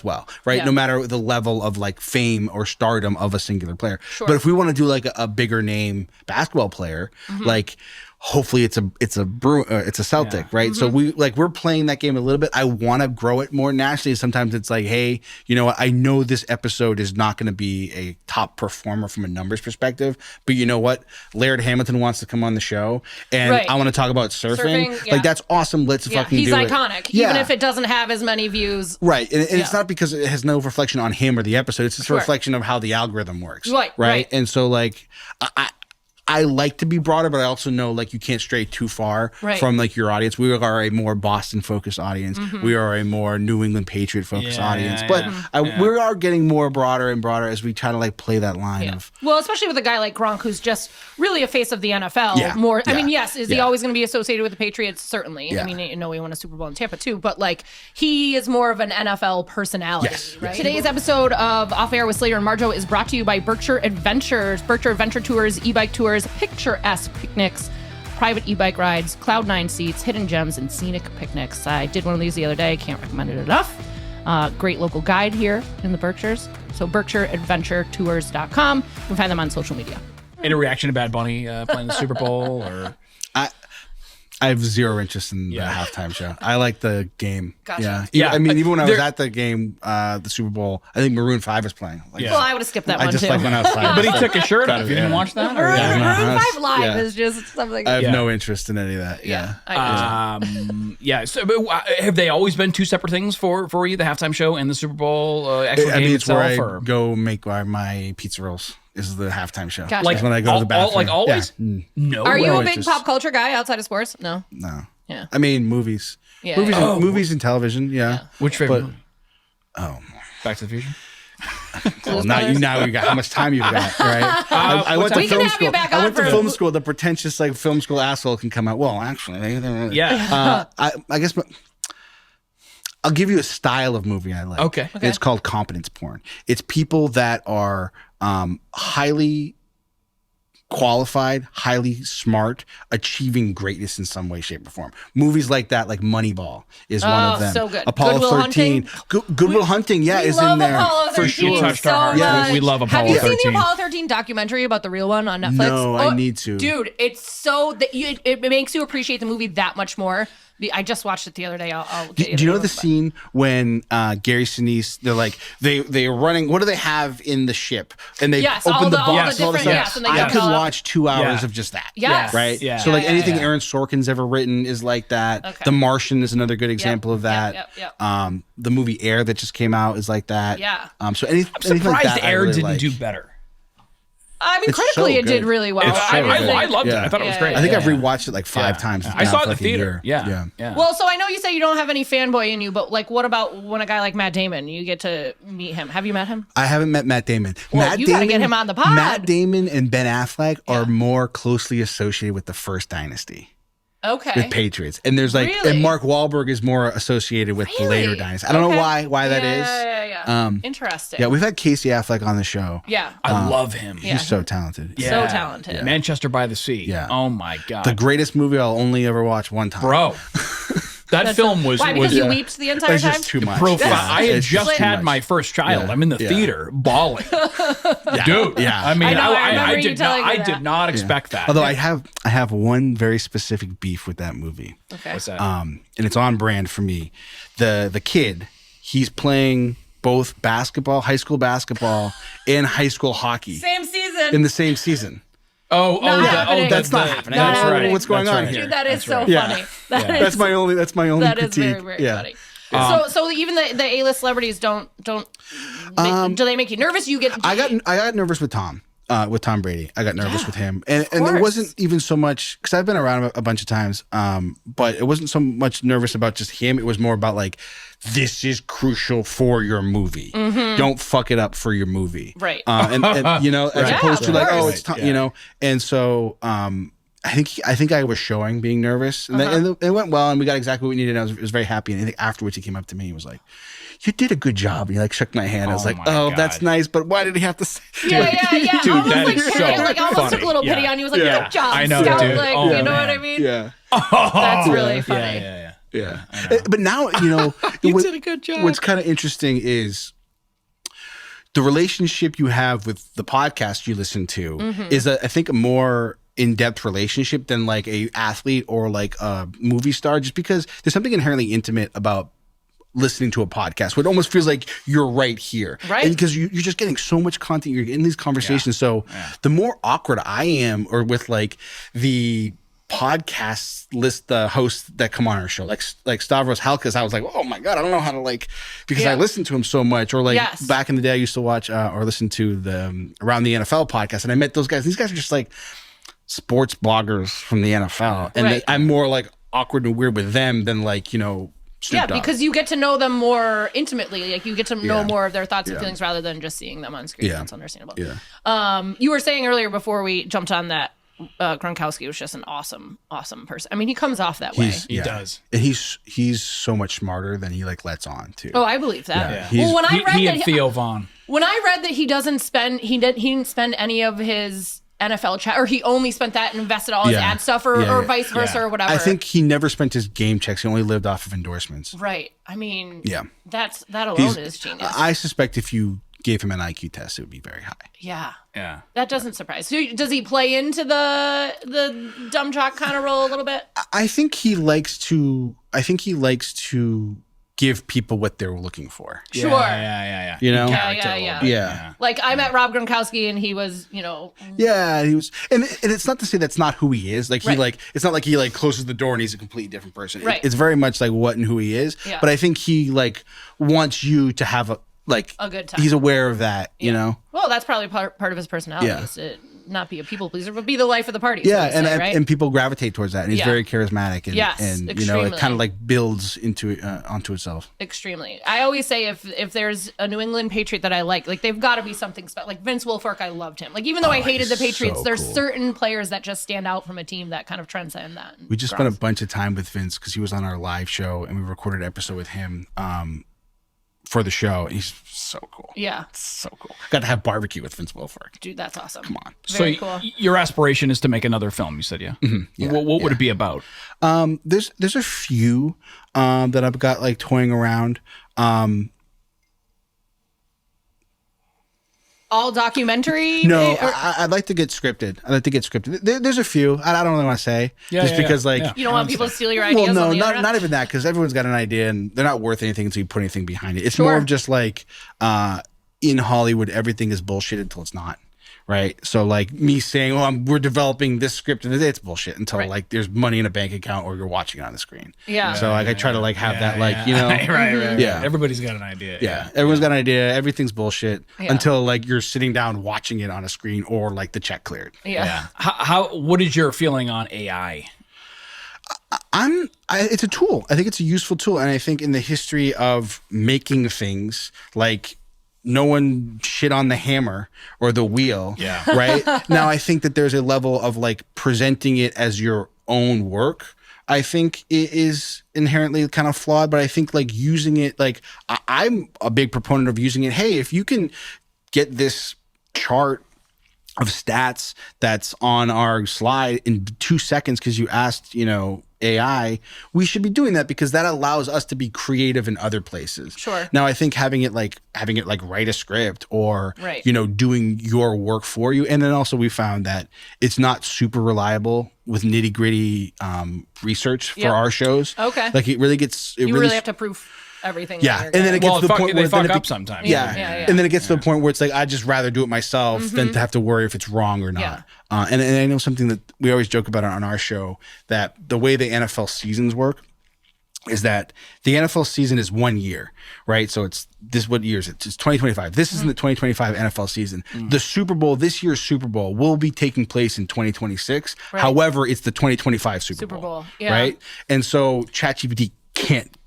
well, right? Yeah. No matter the level of like fame or stardom of a singular player. Sure. But if we want to do like a bigger name basketball player, like hopefully it's a Celtic, right? So we're playing that game a little bit. I want to grow it more nationally. Sometimes it's like, hey, you know what? I know this episode is not going to be a top performer from a numbers perspective, but you know what? Laird Hamilton wants to come on the show, and I want to talk about surfing. Yeah. Like that's awesome. Let's fucking he's do it. iconic, Yeah. even if it doesn't have as many views. Right, and it's not because it has no reflection on him or the episode. It's just a reflection of how the algorithm works. Right. And so like I like to be broader, but I also know like you can't stray too far from like your audience. We are a more Boston focused audience. We are a more New England Patriot focused audience. But we are getting more broader and broader as we try to like play that line of. Well, especially with a guy like Gronk, who's just really a face of the NFL. More, I mean, yes, is he always going to be associated with the Patriots? Certainly. I mean, you know, he won a Super Bowl in Tampa too, but like he is more of an NFL personality. Right? Today's episode of Off Air with Slater and Marjo is brought to you by Berkshire Adventures, Berkshire Adventure Tours, e-bike tours, picturesque picnics, private e-bike rides, Cloud9 seats, hidden gems, and scenic picnics. I did one of these the other day. Can't recommend it enough. Great local guide here in the Berkshires. So BerkshireAdventureTours.com. You can find them on social media. Any reaction to Bad Bunny playing the Super Bowl? Or I have zero interest in the halftime show. I like the game. Gotcha. Yeah. I mean, even when I was at the game, the Super Bowl, I think Maroon 5 was playing. Like, Well, I would have skipped that one I just too. like went outside. but he took his shirt off. You didn't watch that? Maroon 5 Live is just something. I have no interest in any of that. So but, have they always been two separate things for you? The halftime show and the Super Bowl actual I game mean, it's itself? where I go make my pizza rolls. Is the halftime show. Gotcha. Like when I go to the bathroom. like always? Yeah. No. Are you no a big interest. pop culture guy outside of sports? No. No. Yeah. I mean, movies. Yeah. Movies and television. Yeah. Which favorite But- movie? Oh. Back to the Future? Well, now you got how much time you've got, right? I went to We can film have you school. back I on went to for- film school. The pretentious like film school asshole can come out. Well, actually, Yeah. I guess. I'll give you a style of movie I like. Okay. It's called competence porn. It's people that are highly qualified, highly smart, achieving greatness in some way, shape, or form. Movies like that, like Moneyball, is one of them. So good. Apollo Good Will 13. Hunting. Good Will Hunting, We is love in there Apollo 13 for sure. touched our hearts. so Yeah, much. we love Apollo Have you seen 13. the Apollo 13 documentary about the real one on Netflix? No, I need to. Dude, it's so that it makes you appreciate the movie that much more. I just watched it the other day. I'll Do you know the scene when Gary Sinise, they're like they are running? What do they have in the ship? And they Yes, open all the the- all the box. all the different- stuff. yes, and they I dump could it all out. watch 2 hours Yeah. of just that. Yes. Right. Yeah. So like Yeah, anything yeah. Aaron Sorkin's ever written is like that. Okay. The Martian is another good example of that. Yep. The movie Air that just came out is like that. Yeah. So anything I'm surprised like that, I Air really didn't like. do better. I mean, It's critically, so it did good. really well. I loved it. Yeah. I thought it was Yeah, great. yeah, I think yeah. I've rewatched it like 5 times. I saw it for at the like a theater. year. Yeah. Well, so I know you say you don't have any fanboy in you, but like, what about when a guy like Matt Damon, you get to meet him? Have you met him? I haven't met Matt Damon. Well, Matt you Damon, gotta get him on the pod. Matt Damon and Ben Affleck are more closely associated with the First Dynasty. Okay. with Patriots. And there's like, Really? and Mark Wahlberg is more associated with the later dynasty. I don't know why that is. Yeah. Interesting. Yeah, we've had Casey Affleck on the show. Yeah. I love him. He's so talented. Yeah. So talented. Manchester by the Sea. Yeah. Oh my God. The greatest movie I'll only ever watch one time. Bro. That film was Why? Because you weeped the entire It's time? just too much. profound. Yeah. I had It's just too had much. my first child. Yeah. I'm in the Yeah. theater bawling. Dude. Yeah. I mean, I know, I remember you did telling not. me I did that. not expect that. Although I have one very specific beef with that movie. Okay. What's that? And it's on brand for me. The kid, he's playing both basketball, high school basketball, and high school hockey Same season. in the same season. happening. That's not happening. Not happening. What's going That's on right. here? Dude, that is so Yeah. funny. That's my only That is critique. very, very yeah. funny. So even the A-list celebrities don't do they make you nervous? You get I got nervous with Tom Brady. I got nervous with him, and it course. wasn't even so much because I've been around a bunch of times, but it wasn't so much nervous about just him. It was more about like, this is crucial for your movie. Don't fuck it up for your movie, Right. And you know, as Yeah, opposed to of like, course. it's time, you know, and so. I think I was showing being nervous, and, and it went well, and we got exactly what we needed. And I was very happy. And I think afterwards he came up to me and was like, "You did a good job." And he like shook my hand. I was like, my "Oh, God. that's nice," but why did he have to say? Yeah. Dude, Almost that like is so like almost took funny. a little pity Yeah. on you. He was like, Yeah. good job, I know, Scout. dude. Like, Oh, you know man. what I mean? Yeah. That's really funny. Yeah. But now, you know, You did a good job. What's kind of interesting is the relationship you have with the podcast you listen to is, I think, a more in-depth relationship than like a athlete or like a movie star, just because there's something inherently intimate about listening to a podcast where it almost feels like you're right here. Right. Because you're just getting so much content, you're in these conversations. So the more awkward I am or with like the podcast list, the hosts that come on our show, like Stavros Halkas, I was like, oh my God, I don't know how to like, because I listen to him so much. Or like back in the day, I used to watch or listen to the Around the NFL podcast, and I met those guys. These guys are just like sports bloggers from the NFL. And I'm more like awkward and weird with them than like, you know, Snoop Dogg. Because you get to know them more intimately. Like you get to know more of their thoughts and feelings rather than just seeing them on screen. That's understandable. Yeah. You were saying earlier before we jumped on that Gronkowski was just an awesome person. I mean, he comes off that way. He does. And he's so much smarter than he like lets on too. Oh, I believe that. Yeah. Well, when I read he that and Theo Vaughn. When I read that he didn't spend any of his NFL check, or he only spent that and invested all his ad stuff, or vice versa, or whatever. I think he never spent his game checks. He only lived off of endorsements. Right. I mean, that alone He's- is genius. I suspect if you gave him an IQ test, it would be very high. Yeah. That doesn't surprise. So does he play into the dumb jock kind of role a little bit? I think he likes to give people what they're looking for. Sure. Yeah. You know? Yeah. Like I met Rob Gronkowski and he was, he was, and it's not to say that's not who he is. Like he it's not like he like closes the door and he's a completely different person. Right. It's very much like what and who he is. Yeah. But I think he like wants you to have a good time. He's aware of that, you know? Well, that's probably part of his personality is to not be a people pleaser, but be the life of the party. Yeah, so to say, right? and people gravitate towards that, and he's very charismatic, and, Yes, and you know, extremely. it kind of like builds into onto itself. Extremely. I always say if there's a New England Patriot that I like they've got to be something special. Like Vince Wilfork, I loved him. Like even though I hated the Patriots, so there's cool. certain players that just stand out from a team that kind of transcend that. We just spent a bunch of time with Vince because he was on our live show, and we recorded an episode with him for the show. He's so cool. Yeah. So cool. Got to have barbecue with Vince Wilfork. Dude, that's awesome. Come on. Very cool. Your aspiration is to make another film, you said, yeah? Yeah, What would it be about? There's a few that I've got like toying around. All documentary? No, Or- I'd like to get scripted. There's a few. I don't really want to say because like you don't want people to steal your ideas well, no, on the not internet? not even that, because everyone's got an idea and they're not worth anything until you put anything behind it. It's more of just like in Hollywood, everything is bullshit until it's not. Right. So like me saying, oh, we're developing this script, and it's bullshit until like there's money in a bank account or you're watching it on the screen. Yeah. So like I try to like have that like, you know. right. Yeah. Everybody's got an idea. Yeah. Everyone's got an idea. Everything's bullshit until like you're sitting down watching it on a screen or like the check cleared. Yeah. What is your feeling on AI? It's a tool. I think it's a useful tool. And I think in the history of making things, like no one shit on the hammer or the wheel. Yeah. Right. Now I think that there's a level of like presenting it as your own work I think it is inherently kind of flawed, but I think like using it, like I'm a big proponent of using it. Hey, if you can get this chart of stats that's on our slide in 2 seconds because you asked, AI, we should be doing that because that allows us to be creative in other places. Sure. Now I think having it like write a script or Right. Doing your work for you, and then also we found that it's not super reliable with nitty gritty research for our shows. Okay. Like it really gets You really have to prove everything. Yeah, that and then it gets to the point where they fuck then up sometimes. Yeah. And then it gets to the point where it's like I'd just rather do it myself than to have to worry if it's wrong or not. Yeah. And I know something that we always joke about on our show, that the way the NFL seasons work is that the NFL season is 1 year, right? So what year is it? It's 2025. This isn't the 2025 NFL season. The Super Bowl, this year's Super Bowl will be taking place in 2026. Right. However, it's the 2025 Super Bowl. Yeah. Right? And so ChatGPT can't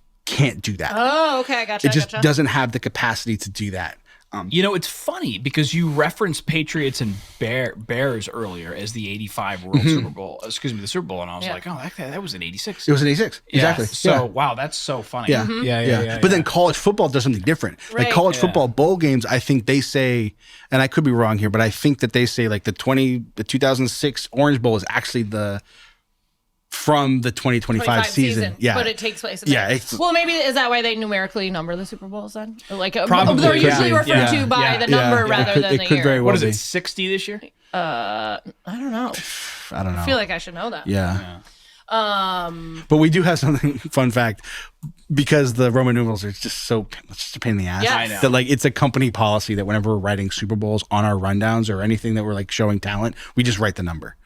do that. Oh, okay, I gotcha. It just doesn't have the capacity to do that. It's funny because you referenced Patriots and Bears earlier as the 85 World Super Bowl. Excuse me, the Super Bowl. And I was like, oh, that was in 86. It was in 86. Exactly. So, wow, that's so funny. Yeah. Yeah. But then college football does something different. Right. Like college football bowl games, I think they say, and I could be wrong here, but I think that they say like the 2006 Orange Bowl is actually from the 2025 season. Yeah. But it takes place in Yeah, there. Well, maybe is that why they numerically number the Super Bowls then? Like Probably. they're usually Yeah. referred to by the number rather than the year. Very well What is be. it, 60 this year? I don't know. I don't know. I feel like I should know that. Yeah. But we do have something, fun fact, because the Roman numerals are just it's just a pain in the ass. Yes. I know. That like it's a company policy that whenever we're writing Super Bowls on our rundowns or anything that we're like showing talent, we just write the number.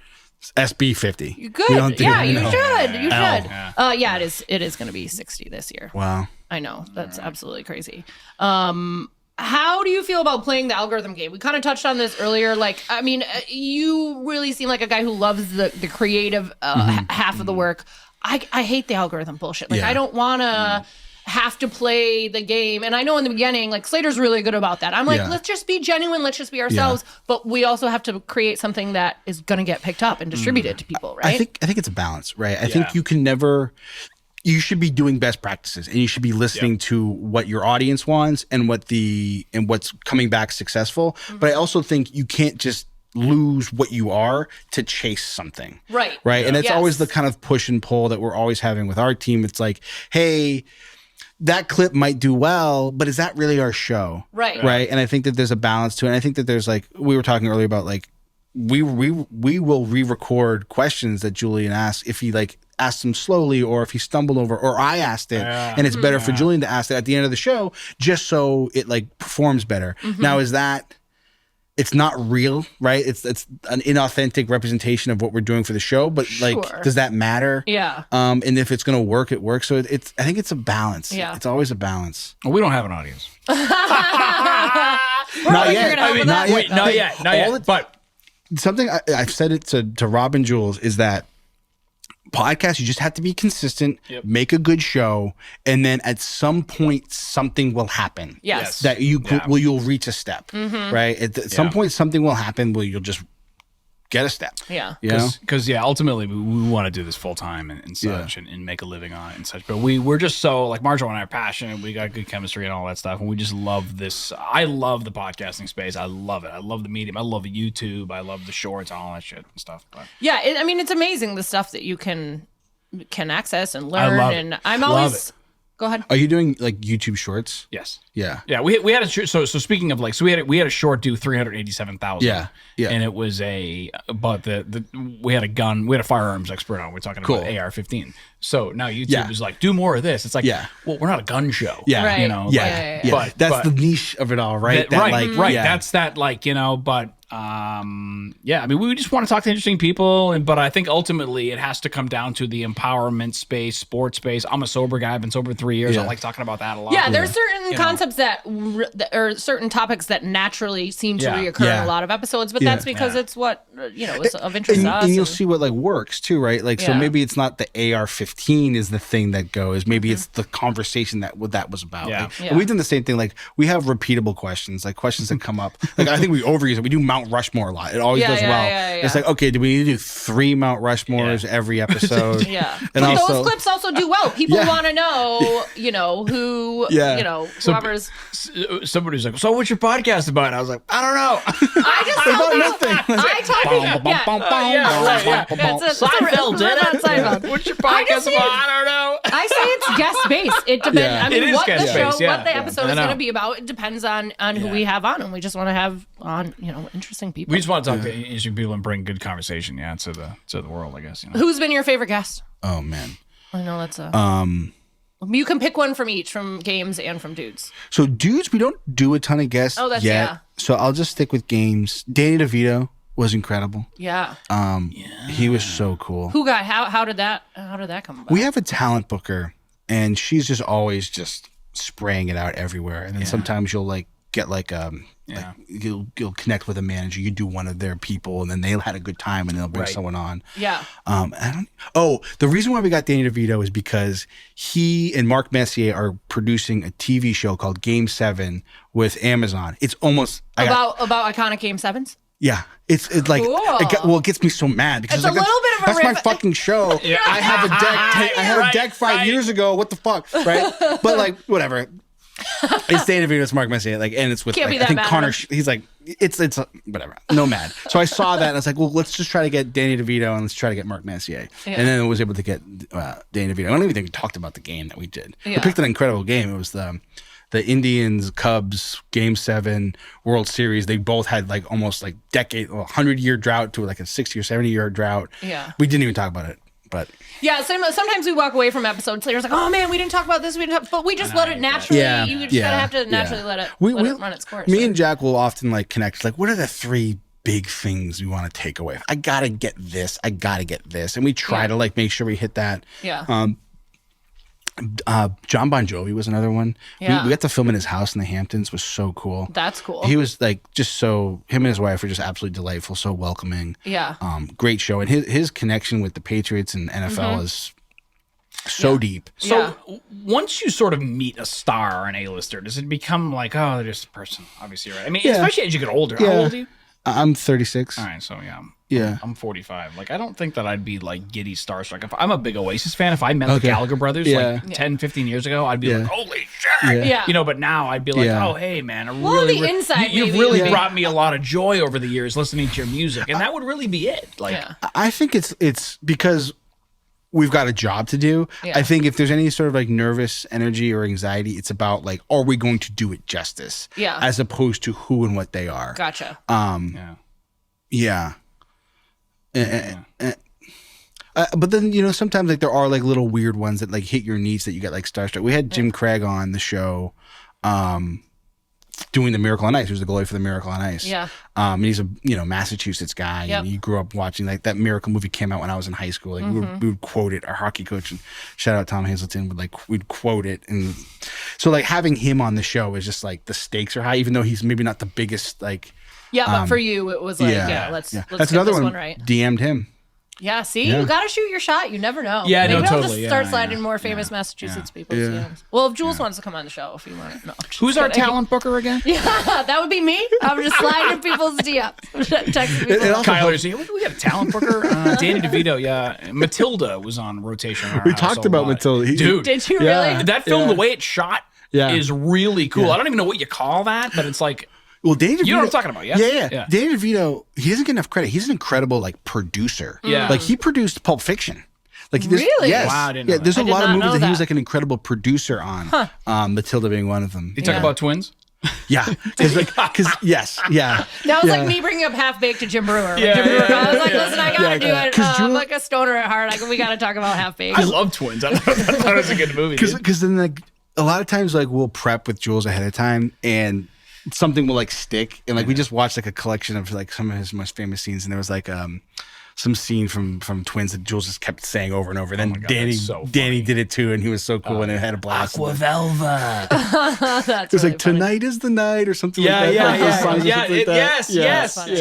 SB 50. You good. We don't do, Yeah, you should. You L. should. Yeah, it is going to be 60 this year. Wow. I know. That's absolutely crazy. How do you feel about playing the algorithm game? We kind of touched on this earlier. Like, I mean, you really seem like a guy who loves the creative half of the work. I hate the algorithm bullshit. Like, Yeah. I don't want to have to play the game. And I know in the beginning, like Slater's really good about that. I'm like, let's just be genuine. Let's just be ourselves. But we also have to create something that is going to get picked up and distributed to people, right? I think it's a balance, right? I think you can never. You should be doing best practices, and you should be listening to what your audience wants and what's coming back successful. But I also think you can't just lose what you are to chase something. Right. Right. And that's always the kind of push and pull that we're always having with our team. It's like, hey, that clip might do well, but is that really our show? Right. Right. And I think that there's a balance to it. And I think that there's like, we were talking earlier about like, we will re-record questions that Julian asked if he like asked them slowly or if he stumbled over or I asked it. And it's better for Julian to ask it at the end of the show just so it like performs better. Now, is that, it's not real, right? It's an inauthentic representation of what we're doing for the show, but like, does that matter? Yeah. And if it's going to work, it works. So I think it's a balance. Yeah. It's always a balance. Well, we don't have an audience. Not yet. Not yet. But something I've said it to Rob and Jules is that podcasts, you just have to be consistent, make a good show, and then at some point something will happen. Yes. That you'll reach a step, right? At some point something will happen where you'll just get a step. Yeah. You know? Because ultimately we want to do this full time and such and make a living on it and such. But we're just so like Marjo and I are passionate. We got good chemistry and all that stuff, and we just love this. I love the podcasting space. I love it. I love the medium. I love YouTube. I love the shorts, all that shit and stuff. But Yeah, I mean, it's amazing the stuff that you can access and learn. love it. And I'm Love always it. Go ahead. Are you doing like YouTube shorts? yes. Yeah. Yeah, we had a so speaking of like, so we had a short do 387,000. Yeah. And it was but we had a firearms expert on. We're talking about AR-15. So now YouTube is like, do more of this. It's like, well, we're not a gun show. Yeah. Right. You know. Yeah. like, But that's the niche of it all, right? Right. That's that, like, you know, but I mean, we just want to talk to interesting people, but I think ultimately it has to come down to the empowerment space, sports space. I'm a sober guy. I've been sober 3 years. I like talking about that a lot. Yeah, there's certain concepts or certain topics that naturally seem to reoccur in a lot of episodes, but that's because it's what, is of interest to us. And you'll see what like works too, right? Like, so maybe it's not the AR-15 15 is the thing that goes. Maybe it's the conversation that what that was about. Yeah. Like, and we've done the same thing. Like we have repeatable questions, like questions that come up. Like I think we overuse it. We do Mount Rushmore a lot. It always does well. It's like, okay, do we need to do 3 Mount Rushmores every episode? And but also, those clips also do well. People want to know, who, whoever's. Somebody's like, so what's your podcast about? And I was like, I don't know. I just about nothing. Seinfeld did it. What's your podcast about? I don't know. I say it's guest based. It depends. I mean, what the show, what the episode is going to be about, it depends on who we have on, and we just want to have on, interesting people. We just want to talk to interesting people and bring good conversation, to the world, I guess. Who's been your favorite guest? Oh man, I know that's a. You can pick one from each, from games and from dudes. So dudes, we don't do a ton of guests yet. So I'll just stick with games. Danny DeVito was incredible. Yeah. He was so cool. Who got how did that come about? We have a talent booker, and she's just always just spraying it out everywhere. And then sometimes you'll get you'll connect with a manager. You do one of their people, and then they had a good time, and they'll bring someone on. Yeah. The reason why we got Danny DeVito is because he and Mark Messier are producing a TV show called Game 7 with Amazon. It's almost about iconic Game 7s. Yeah, it's like cool. it gets me so mad because it's a little bit of a that's my fucking show. I have a deck. I had a deck 5 years ago. What the fuck, right? But whatever. It's Danny DeVito, it's Mark Messier, and it's with I think Connor. He's like, it's whatever. No mad. So I saw that and I was like, well, let's just try to get Danny DeVito and let's try to get Mark Messier. Yeah. And then I was able to get Danny DeVito. I don't even think we talked about the game that we did. Yeah. We picked an incredible game. It was the Indians Cubs Game 7 World Series. They both had almost 100-year drought to a 60 or 70-year drought. Yeah. We didn't even talk about it. But sometimes we walk away from episodes. Slater's like, oh man, we didn't talk about this. But we just let it naturally. Yeah. You just gotta have to naturally let it run its course. Me and Jack will often connect. What are the 3 big things we want to take away? I gotta get this. I gotta get this, and we try to make sure we hit that. Yeah. John Bon Jovi was another one. Yeah. We got to film in his house in the Hamptons. It was so cool. That's cool. He was just so, him and his wife were just absolutely delightful, so welcoming. Yeah. Great show. And his connection with the Patriots and NFL is so deep. So once you sort of meet a star or an A-lister, does it become they're just a person? Obviously, right? I mean, especially as you get older. How old are you? I'm 36. All right, so yeah. I'm 45. I don't think that I'd be giddy starstruck. If I'm a big Oasis fan, if I met the Gallagher brothers 10, 15 years ago, I'd be like, holy shit. Yeah. But now I'd be like, oh, hey, man. The inside, you've really brought me a lot of joy over the years listening to your music. And that would really be it. I think it's because we've got a job to do. Yeah. I think if there's any sort of nervous energy or anxiety, it's about are we going to do it justice? Yeah. As opposed to who and what they are. Gotcha. Yeah. But then sometimes there are little weird ones that hit your needs that you get starstruck. We had Jim Craig on the show, doing the Miracle on Ice. He was the goalie for the Miracle on Ice. Yeah. And he's a Massachusetts guy, and he grew up watching that Miracle movie came out when I was in high school. We would quote it. Our hockey coach, and shout out Tom Hazelton, we'd quote it, and so having him on the show is just the stakes are high, even though he's maybe not the biggest but for you it was let's that's get another this one right. DM'd him. Yeah, see, you got to shoot your shot. You never know. Yeah, Maybe no, I'll totally. Just start sliding more famous Massachusetts people's DMs. Well, if Jules wants to come on the show, if you want. No, who's our talent booker again? Yeah, that would be me. I'm just sliding people's DMs. Texting people. Kyler's here. We got a talent booker. Danny DeVito. Yeah, Matilda was on rotation. We talked about Matilda. Dude, did you really? That film, the way it's shot, is really cool. I don't even know what you call that, but it's well, Danny DeVito, you know what I'm talking about, yeah. Danny DeVito, he doesn't get enough credit. He's an incredible producer. Yeah, he produced Pulp Fiction. Really? Yes. Wow, I didn't know there's that. a lot of movies that he was an incredible producer on. Huh. Matilda being one of them. You talk about twins? Yeah, because yes, yeah. That was like me bringing up Half Baked to Jim Brewer. Jim Brewer, I was like, listen, I gotta do it. I'm like a stoner at heart. We gotta talk about Half Baked. I love twins. I thought it was a good movie. Because then a lot of times we'll prep with Jules ahead of time and something will stick, and we just watched a collection of some of his most famous scenes, and there was scene from Twins that Jules just kept saying over and over. Then God, Danny that's so Danny funny. did it too, and he was so cool and it had a blast. Aqua Velva. That's It was really like tonight is the night or something Yeah, like that. yeah, Like those songs or yeah. something like that. Yes, Yeah. yes. That's funny.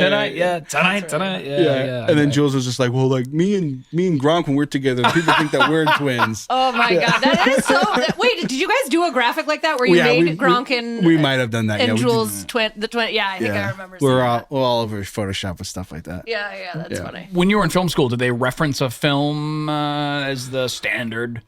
Tonight, tonight. Yeah. And then Jules was just like, well, like me and Gronk when we're together, people think that we're twins. Oh my god, that is so. Wait, did you guys do a graphic like that where you made Gronk and we might have done that. and yeah, Jules twin? Yeah, I think I remember. We're seeing that. all over Photoshop and stuff like that. Yeah, that's funny. When you were in film school, did they reference a film as the standard?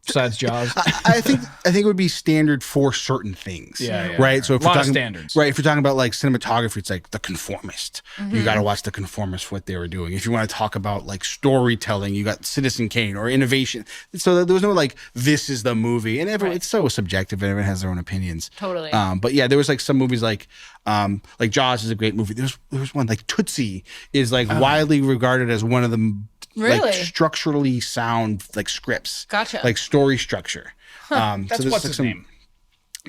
Besides Jaws. I think it would be standard for certain things. Right. So if A lot we're of talking standards. right, if you're talking about like cinematography, it's like The Conformist. Mm-hmm. You got to watch The Conformist for what they were doing. If you want to talk about like storytelling, you got Citizen Kane or innovation. So there was no like this is the movie, and it's so subjective, and everyone has their own opinions. Totally. But yeah, there was like some movies like Jaws is a great movie. There was one like Tootsie is like widely regarded as one of the Really? like structurally sound like scripts. Gotcha. Like story structure. That's there's, what's like, his some- name?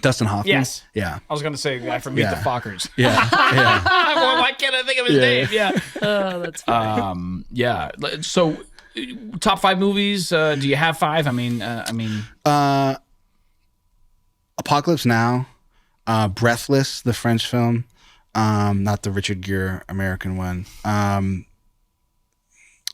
Dustin Hoffman. Yes. Yeah. I was going to say the guy from Meet Yeah. the Fockers. Yeah. Yeah. Well, why can't I think of his name? Yeah. Oh, that's funny. Yeah. So, top 5 movies. Do you have 5? I mean. Apocalypse Now, Breathless, the French film, not the Richard Gere American one.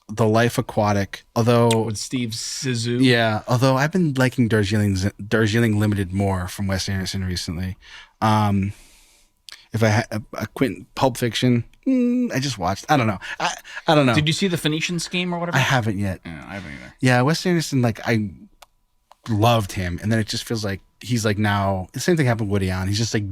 The Life Aquatic, although With Steve Zissou. yeah, although I've been liking Darjeeling Limited more from Wes Anderson recently. If I had a Pulp Fiction, I just watched. I don't know. I don't know. Did you see the Phoenician Scheme or whatever? I haven't yet. Yeah, I haven't either. Yeah, Wes Anderson, like I loved him, and then it just feels like he's like now the same thing happened with Woody Allen. He's just like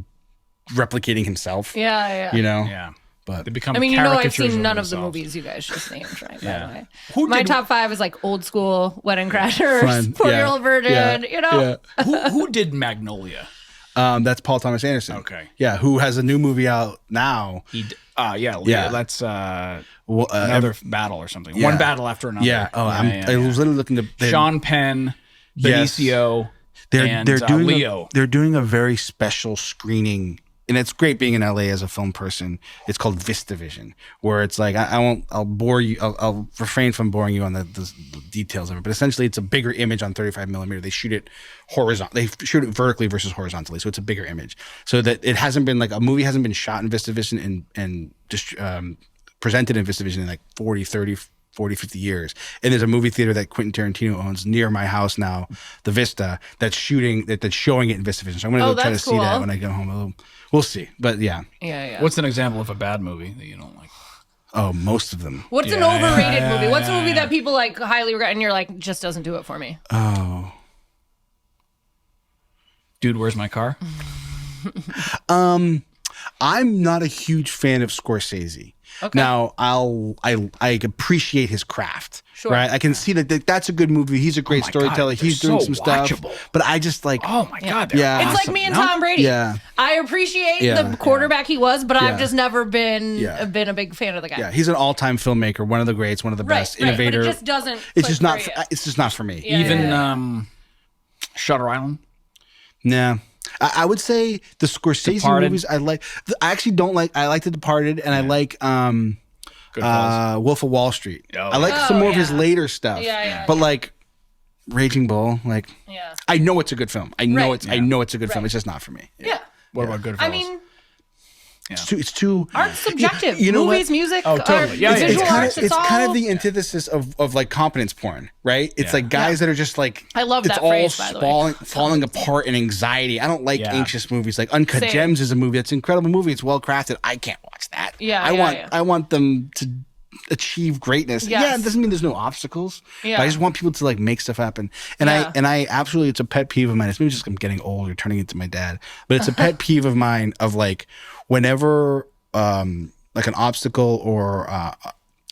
replicating himself. Yeah. You know. Yeah. But They become I mean, I've caricatures seen none of the themselves. movies you guys just named, right? Yeah. By the way. Who My did- top 5 is like Old School, Wedding Crashers, Fun. 4-Year-Old Virgin. Yeah. You know. Yeah. Who did Magnolia? That's Paul Thomas Anderson. Okay. Yeah, who has a new movie out now? Yeah. That's Well, another battle or something. yeah. One battle after another. Yeah. Oh, I was literally looking to Sean Penn, Yes. Benicio, and they're doing Leo. they're doing a very special screening, and it's great being in LA as a film person. It's called VistaVision, where it's like I'll bore you. I'll refrain from boring you on the details of it, but essentially it's a bigger image on 35 millimeter. They shoot it they shoot it vertically versus horizontally, so it's a bigger image. So that it hasn't been like a movie hasn't been shot in VistaVision and just presented in VistaVision in like 40, 50 years. And there's a movie theater that Quentin Tarantino owns near my house now, the Vista, that's showing it in VistaVision. So I'm going to go try to that's see that cool. when I go home. We'll see. But yeah. Yeah. What's an example of a bad movie that you don't like? Oh, most of them. What's an overrated movie? What's a movie that people like highly regret and you're like, just doesn't do it for me? Oh. Dude, Where's My Car? I'm not a huge fan of Scorcese. Okay. Now, I appreciate his craft. Sure. Right? I can see that that's a good movie. He's a great my storyteller. God, He's they're doing so some stuff. watchable. But I just like Oh my God. They're Yeah. It's like awesome. me and No? Tom Brady. Yeah. I appreciate Yeah. the quarterback he was, but I've Yeah. just never been Yeah. a big fan of the guy. yeah, he's an all-time filmmaker, one of the greats, one of the best, innovator. But it just doesn't. It's click just not. for you. It's just not for me. Yeah. Even Shutter Island. Nah. I would say the Scorsese Departed. movies I like. I actually don't like. I like The Departed, and I like Goodfellas. Wolf of Wall Street. Oh, I like some more of his yeah. later stuff. Yeah, But like Raging Bull, like Yeah. I know it's a good film. I know Right. I know it's a good film. Right. It's just not for me. Yeah. What about Goodfellas? I mean, It's too. art's subjective. You know Movies, what? music, Oh, totally. art, Yeah, yeah, visual yeah. arts. It's all. kind of the antithesis of like competence porn, right? It's Yeah. like guys that are just like I love it's that all phrase, by the way. falling apart in anxiety. I don't like Yeah. anxious movies. Like Uncut Same. Gems is a movie that's an incredible movie. It's well crafted. I can't watch that. Yeah, I want them to achieve greatness. Yes. Yeah, it doesn't mean there's no obstacles. Yeah. But I just want people to like make stuff happen. And Yeah. I absolutely, it's a pet peeve of mine. It's maybe just I'm getting old or turning into my dad. But it's a pet peeve of mine of like whenever like an obstacle or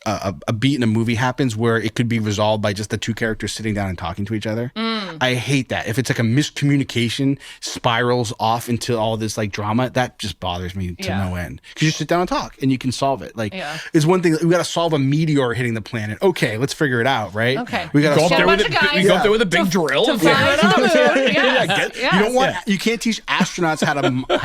a beat in a movie happens where it could be resolved by just the two characters sitting down and talking to each other. I hate that. If it's like a miscommunication spirals off into all this like drama, that just bothers me to Yeah. no end. Because you sit down and talk and you can solve it. Like Yeah. it's one thing, we got to solve a meteor hitting the planet. Okay, let's figure it out, right? Okay. We got Go to up there solve with you go up there with a big drill to and figure fly it to out. the moon. Yeah. Get Right? Yes. You don't want. You can't teach astronauts how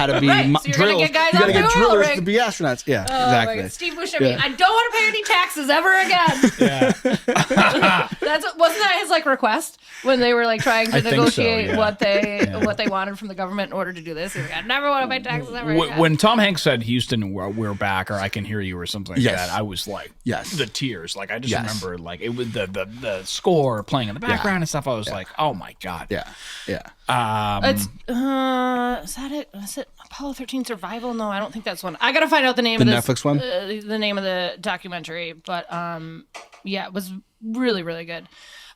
to be Right, so you're gonna drills. get guys you gotta on get the oil drillers rig. to be astronauts. Yeah, Oh exactly. my God. Steve Buscemi, I don't want to pay any taxes ever again. Yeah. Wasn't that his like request when they were like trying to I think so, negotiate yeah. what they wanted from the government in order to do this? He's like, I never want to pay taxes ever again. When Tom Hanks said Houston, we're back, or I can hear you, or something like Yes. that, I was like, Yes. the tears. Like I just Yes. remember, like it was the score playing in the background and stuff. I was like, oh my god. Yeah, yeah. It's is that it? Is it Apollo 13 Survival? No, I don't think that's one. I gotta find out the name The of this Netflix one? the name of the documentary. But yeah, it was really really good.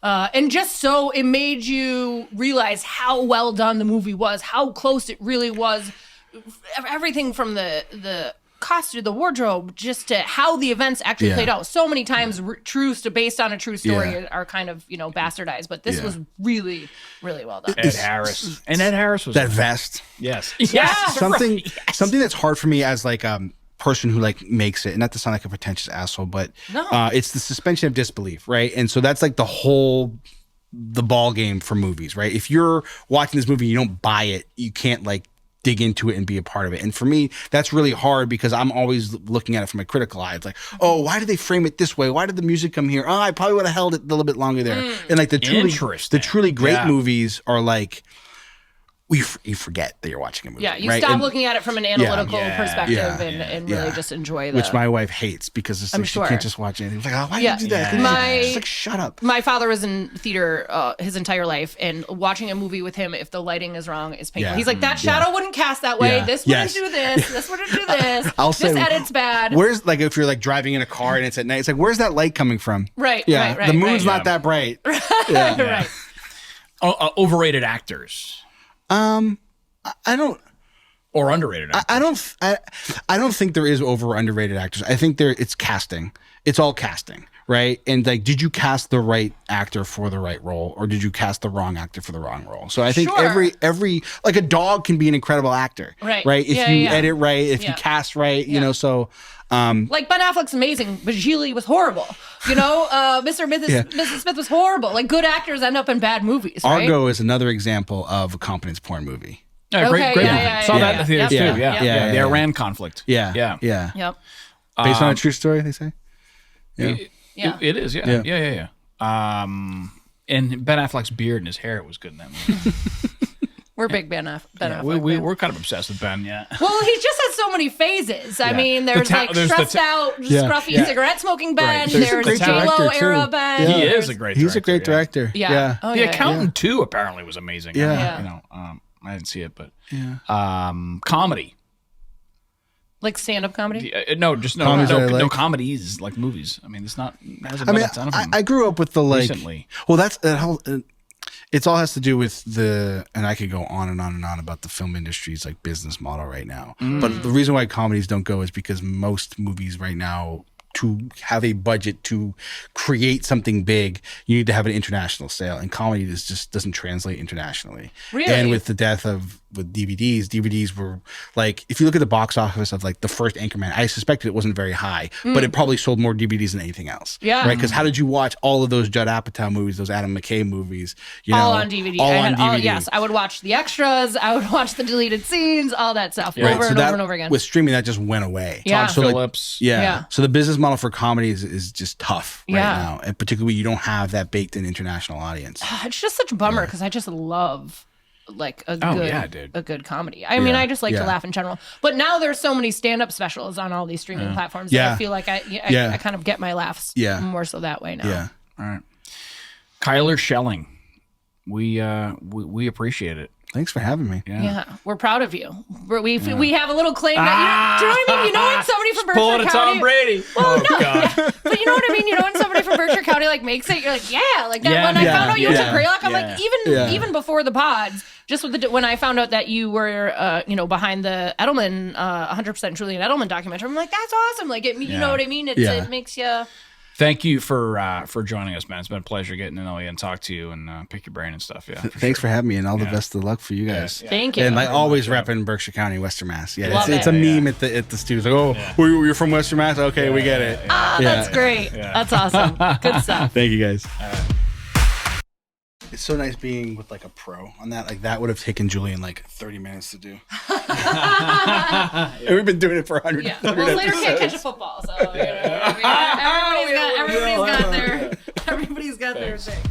And just so it made you realize how well done the movie was, how close it really was. Everything from the costume, the wardrobe, just to how the events actually played out. So many times, based on a true story are kind of bastardized, but this was really, really well done. Ed Harris was That vest. yes, Yeah. Something that's hard for me as like person who like makes it, and not to sound like a pretentious asshole, but No. It's the suspension of disbelief, right? And so that's like the ball game for movies, right? If you're watching this movie and you don't buy it, you can't like dig into it and be a part of it. And for me, that's really hard because I'm always looking at it from a critical eye. It's like, oh, why did they frame it this way? Why did the music come here? Oh, I probably would have held it a little bit longer there. And like the truly great movies are like, you forget that you're watching a movie. Yeah, you right? stop And- looking at it from an analytical perspective and really yeah. just enjoy the. Which my wife hates because it's like she sure. can't just watch anything. It's like, oh, why Yeah. did you do that? Yeah. She's like, shut up. My father was in theater his entire life, and watching a movie with him, if the lighting is wrong, is painful. Yeah. He's like, that shadow wouldn't cast that way. Yeah. This wouldn't Yes. do this. This wouldn't do this. I'll this say, edit's bad. Where's like if you're like driving in a car and it's at night, it's like, where's that light coming from? Right, Yeah, right, the moon's right. not that bright. Yeah. Right. overrated actors I don't. or underrated actors. I don't think there is over or underrated actors. I think it's casting. It's all casting, right? And like, did you cast the right actor for the right role, or did you cast the wrong actor for the wrong role? So I think Sure. every like a dog can be an incredible actor, Right. Right? If Yeah, you yeah. edit right, if Yeah. you cast right, you Yeah. know. So Like Ben Affleck's amazing, but Gigli was horrible. Mr. and Mrs. Smith was horrible. Like good actors end up in bad movies, right? Argo is another example of a competence porn movie. Yeah, great Okay, movie. yeah, Saw that in the theaters yeah. too. Yep, Yeah, yep. the Iran conflict. Yeah, yeah. Yep. Based on a true story, they say. Yeah. Yeah. It is. Yeah. And Ben Affleck's beard and his hair was good in that movie. We're big Ben Affleck. We're kind of obsessed with Ben. Yeah. Well, he's just had so many phases. I mean, there's there's the stressed out, scruffy cigarette smoking Ben. Right. He's a There's great J-Lo director, era too. Ben. Yeah. He is There's- a great director. He's a great director. Yeah. Oh, The yeah, Accountant too apparently was amazing. Yeah. I didn't see it, but comedy. Like stand-up comedy. No, Comedies that I like. no comedies like movies. I mean, it's not. Hasn't I been mean, a ton of them I grew up with the like. recently. Well, that's that whole. It's all has to do with and I could go on and on and on about the film industry's like business model right now. But the reason why comedies don't go is because most movies right now, to have a budget to create something big, you need to have an international sale, and comedy just doesn't translate internationally. Really? And with the death of DVDs were like, if you look at the box office of like the first Anchorman, I suspected it wasn't very high, but it probably sold more DVDs than anything else. Yeah. Right? Because how did you watch all of those Judd Apatow movies, those Adam McKay movies? You know, All on DVD. All I on had DVD. yes, I would watch the extras. I would watch the deleted scenes, all that stuff Right, over so and that, over and over again. With streaming, that just went away. Yeah. So like, Phillips. yeah. So the business model for comedy is just tough right Yeah. now, and particularly you don't have that baked in international audience. It's just such a bummer because I just love like a good comedy. I mean, I just like to laugh in general. But now there's so many stand-up specials on all these streaming platforms that I feel like I kind of get my laughs more so that way now. Yeah. All right. Kyler Schelling. We appreciate it. Thanks for having me. Yeah, we're proud of you. We have a little claim that do you know what I mean? You know when somebody from Pulling Berkshire a County, Tom Brady. God. but you know what I mean? You know when somebody from Berkshire County like makes it, you're like, yeah, like that. When I found out you went to Greylock, I'm like, even before the pods, just with when I found out that you were, behind the Edelman, 100% Julian Edelman documentary, I'm like, that's awesome. Like, you know what I mean? It makes you. Thank you for joining us, man. It's been a pleasure getting to know you and talk to you and pick your brain and stuff. Yeah. Thanks for having me, and all the best of luck for you guys. Thank you. And like always, repping Berkshire County, Western Mass. Yeah, Love it's it. a meme at the studios. Like, oh, you're from Western Mass? Okay, we get it. That's great. That's awesome. Good stuff. Thank you guys. It's so nice being with like a pro on that. Like that would have taken Julian like 30 minutes to do. And we've been doing it for 100. Yeah. Well, Slater can't catch a football, so everybody's got their thing.